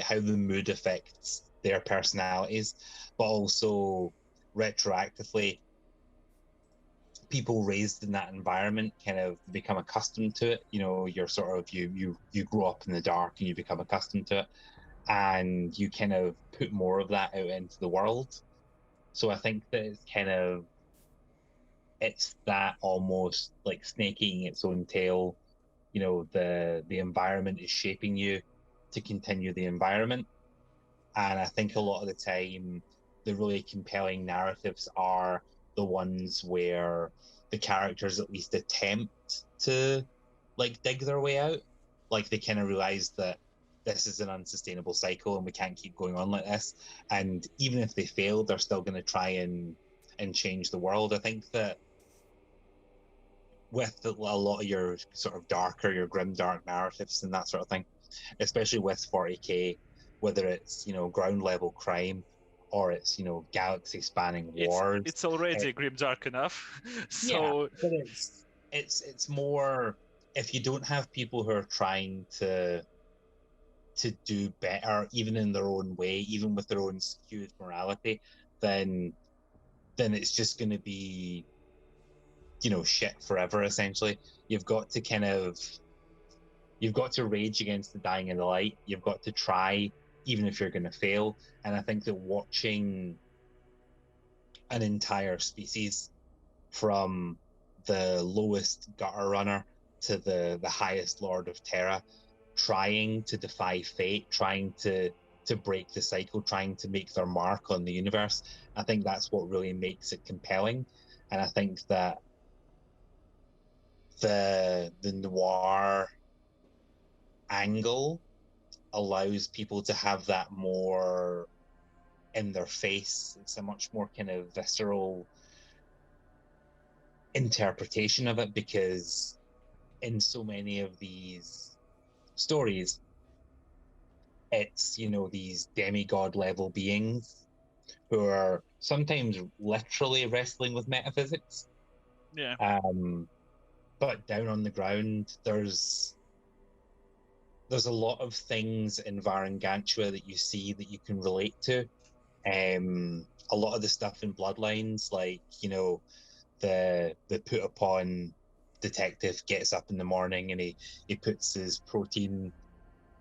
how the mood affects their personalities, but also retroactively people raised in that environment kind of become accustomed to it. You know, you're sort of you grow up in the dark and you become accustomed to it, and you kind of put more of that out into the world. So I think that it's that almost like snake eating its own tail. You know, the environment is shaping you to continue the environment. And I think a lot of the time the really compelling narratives are the ones where the characters at least attempt to like dig their way out. Like they kind of realize that this is an unsustainable cycle and we can't keep going on like this. And even if they fail, they're still going to try and change the world. I think that with a lot of your sort of darker, your grimdark narratives and that sort of thing, especially with 40k, whether it's, you know, ground level crime or it's, you know, galaxy spanning wars. It's already grimdark enough. So yeah, but it's more, if you don't have people who are trying to do better, even in their own way, even with their own skewed morality, then it's just going to be, you know, shit forever. Essentially, you've got to rage against the dying of the light. You've got to try, even if you're going to fail. And I think that watching an entire species, from the lowest gutter runner to the highest lord of Terra, trying to defy fate, trying to break the cycle, trying to make their mark on the universe, I think that's what really makes it compelling. And I think that the noir angle allows people to have that more in their face. It's a much more kind of visceral interpretation of it, because in so many of these stories, it's, you know, these demigod level beings who are sometimes literally wrestling with metaphysics. Yeah. But down on the ground, there's a lot of things in Varangantua that you see that you can relate to. A lot of the stuff in Bloodlines, like, you know, the put upon detective gets up in the morning and he puts his protein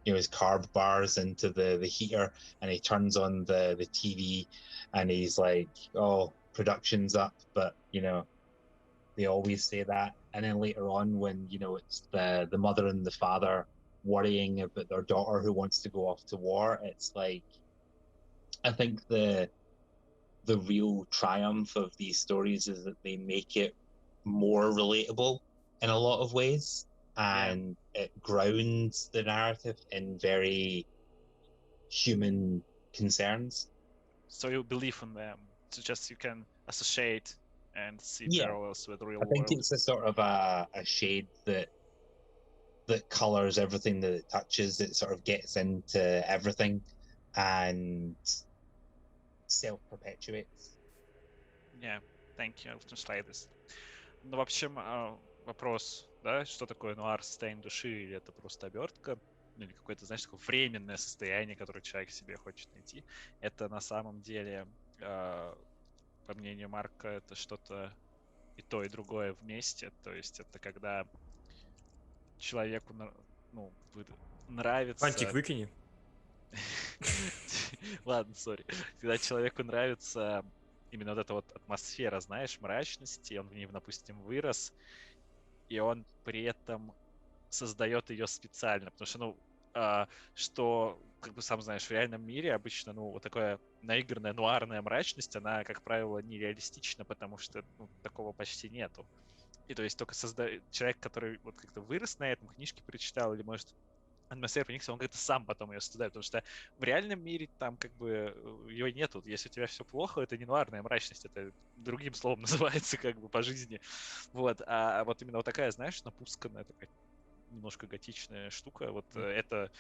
his carb bars into the heater, and he turns on the TV, and he's like, "Oh, production's up," but they always say that. And then later on, when it's the mother and the father worrying about their daughter who wants to go off to war, it's like, I think the real triumph of these stories is that they make it more relatable in a lot of ways, and it grounds the narrative in very human concerns. So you believe in them, so just you can associate and see Yeah. parallels with the real I think world. it's a sort of a shade that colors everything that it touches. It sort of gets into everything and self-perpetuates. Yeah, thank you. I will translate this. Ну, в общем, вопрос, да, что такое нуар, состояние души, или это просто обертка, ну, или какое-то, знаешь, такое временное состояние, которое человек себе хочет найти. Это на самом деле, по мнению Марка, это что-то и то, и другое вместе. То есть это когда человеку, нравится... Фантик выкини. Ладно, сори. Когда человеку нравится именно вот эта вот атмосфера, знаешь, мрачности, он в ней, допустим, вырос, и он при этом создает ее специально, потому что, что, как бы сам знаешь, в реальном мире обычно, вот такая наигранная нуарная мрачность, она, как правило, нереалистична, потому что такого почти нету. И то есть только человек, который вот как-то вырос на этом, книжки прочитал, или, может, атмосфера проникся, он как-то сам потом ее создает, потому что в реальном мире там как бы ее нету. Если у тебя все плохо, это не нуарная мрачность, это другим словом называется как бы по жизни. Вот. А вот именно вот такая, знаешь, напусканная, такая немножко готичная штука, вот это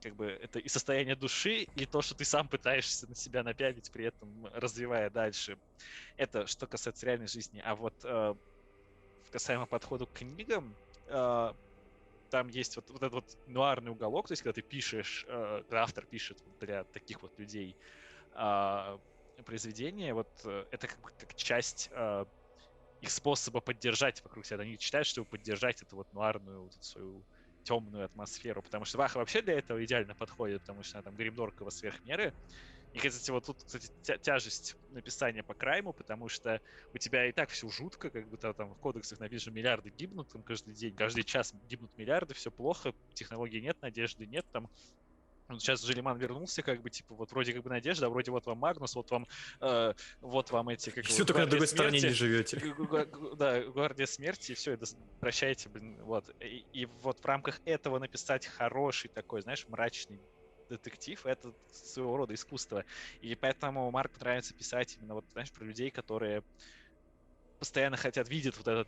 как бы это и состояние души, и то, что ты сам пытаешься на себя напялить, при этом развивая дальше. Это что касается реальной жизни. А вот касаемо подхода к книгам, там есть вот этот вот нуарный уголок, то есть когда ты пишешь, когда автор пишет для таких вот людей произведение, вот это как часть их способа поддержать вокруг себя. Они читают, чтобы поддержать эту вот нуарную вот свою темную атмосферу, потому что Ваха вообще для этого идеально подходит, потому что она там гримдоркова сверх меры. И, кстати, вот тут, кстати, тяжесть написания по крайму, потому что у тебя и так все жутко, как бы там в кодексах написано, миллиарды гибнут там каждый день, каждый час гибнут миллиарды, все плохо, технологий нет, надежды нет, там сейчас Желиман вернулся, как бы, типа, вот вроде как бы надежда, а вроде вот вам Магнус, вот вам эти, как Все только на другой стороне не живете. Да, Гвардия смерти, и все, это прощайте, блин, вот. И вот в рамках этого написать хороший такой, знаешь, мрачный детектив — это своего рода искусство. И поэтому Марку нравится писать именно вот, знаешь, про людей, которые постоянно видят вот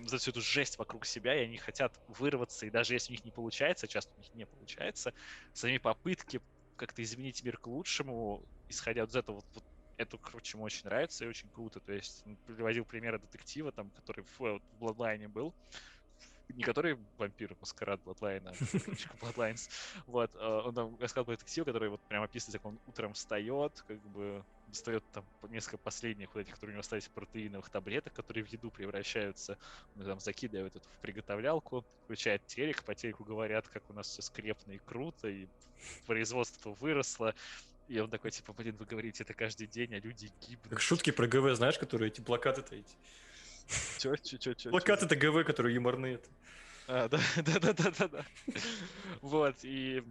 всю эту жесть вокруг себя, и они хотят вырваться, и даже если у них не получается, часто у них не получается, своими попытки как-то изменить мир к лучшему, исходя из этого, вот это, короче, ему очень нравится и очень круто. То есть он приводил примеры детектива, там, который в Bloodline был, не который вампир Маскарад Bloodline, а книжка Bloodlines. Вот, он там рассказал про детектива, который вот прям описывает, как он утром встает, как бы достает там несколько последних вот этих, которые у него остались протеиновых таблеток, которые в еду превращаются, он там закидывает это в приготовлялку, включает телек, по телеку говорят, как у нас все скрепно и круто, и производство выросло. И он такой, типа, блин, вы говорите это каждый день, а люди гибнут. Как шутки про ГВ, знаешь, которые эти плакаты-то эти. Чё? Плакаты-то ГВ, которые юморные. Да. Вот, и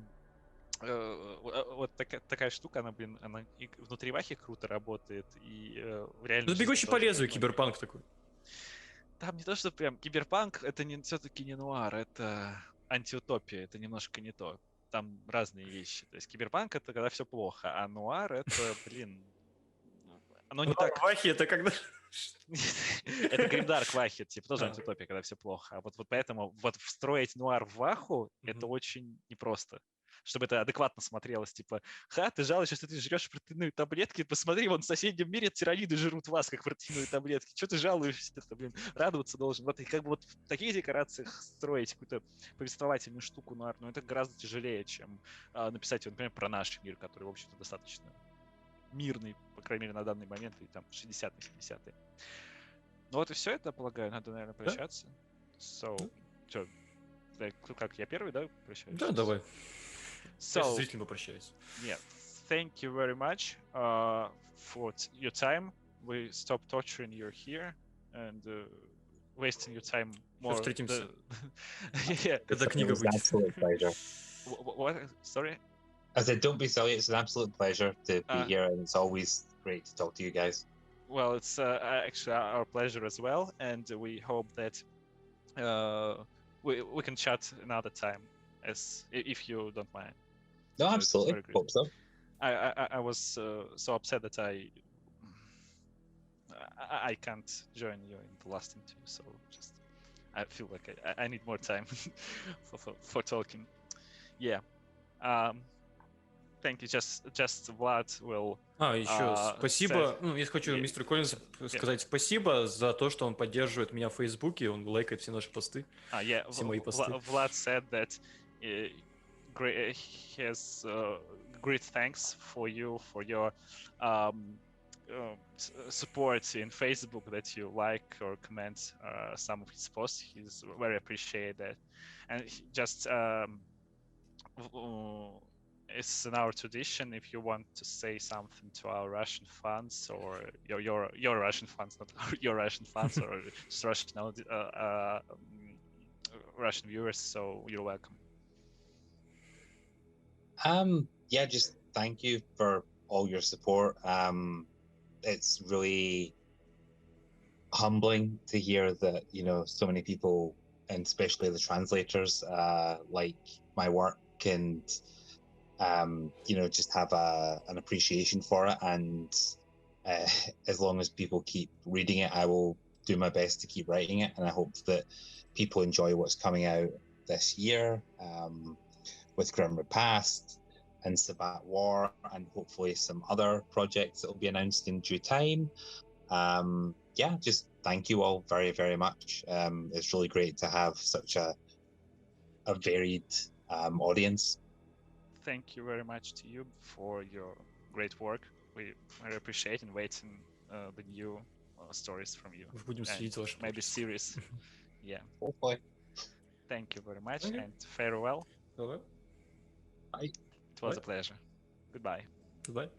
вот такая штука, она, блин, она и внутри Вахи круто работает, и в реальной жизни Бегущий по тоже лезвию, многие. киберпанк такой. Там не то, что прям киберпанк, это все-таки не нуар, это антиутопия, это немножко не то. Там разные вещи. То есть киберпанк — это когда все плохо, а нуар — это, блин, оно не так... Вахи это когда... Это гримдарк Вахи, типа тоже антиутопия, когда все плохо. А вот поэтому вот встроить нуар в Ваху — это очень непросто. Чтобы это адекватно смотрелось, типа, ты жалуешься, что ты жрешь протеиновые таблетки, посмотри, вон в соседнем мире тираниды жрут вас, как протеиновые таблетки. Что ты жалуешься, блин, радоваться должен. Вот и как бы вот в таких декорациях строить какую-то повествовательную штуку нуарную, это гораздо тяжелее, чем написать, например, про наш мир, который, в общем-то, достаточно мирный, по крайней мере, на данный момент, и там 60-е, 70-е. Ну вот и все это, полагаю, надо, наверное, прощаться. So, что, как, я первый, да, прощаюсь? Да, давай. Я с So, зрителями попрощаюсь. yeah, thank you very much for your time. We stop torturing you here and wasting your time more. встретимся. Yeah. Когда It книга was an выйдет. absolute pleasure. What? Sorry. I said, don't be silly. It's an absolute pleasure to be Uh, here, and it's always great to talk to you guys. Well, it's actually our pleasure as well, and we hope that we can chat another time, if you don't mind. No, So it's absolutely. very good. Hope so. I was so upset that I can't join you in the last interview, so just I feel like I need more time for talking. Yeah. Thank you. Just Vlad will. Еще спасибо. Ну, я хочу Yeah. мистеру Коллинзу сказать спасибо за то, что он поддерживает меня в Фейсбуке, он лайкает все наши посты. Yeah. Все мои посты. Vlad said that he has great thanks for you for your support in Facebook, that you like or comment some of his posts. He's very appreciated that, and just it's in our tradition. If you want to say something to our Russian fans, or your Russian fans, not your Russian fans, or just Russian viewers, so you're welcome. Yeah, just thank you for all your support. It's really humbling to hear that, you know, so many people, and especially the translators, like my work, and you know, just have an appreciation for it. And as long as people keep reading it, I will do my best to keep writing it. And I hope that people enjoy what's coming out this year with Grim Repast and Sabbat War, and hopefully some other projects that will be announced in due time. Yeah, just thank you all very, very much. It's really great to have such a varied audience. Thank you very much to you for your great work. We very appreciate and waiting the new stories from you. Будем следить за вашим Maybe series. Yeah. Hopefully. Thank you very much, Okay. and farewell. Bye. It was a pleasure. Goodbye. Goodbye.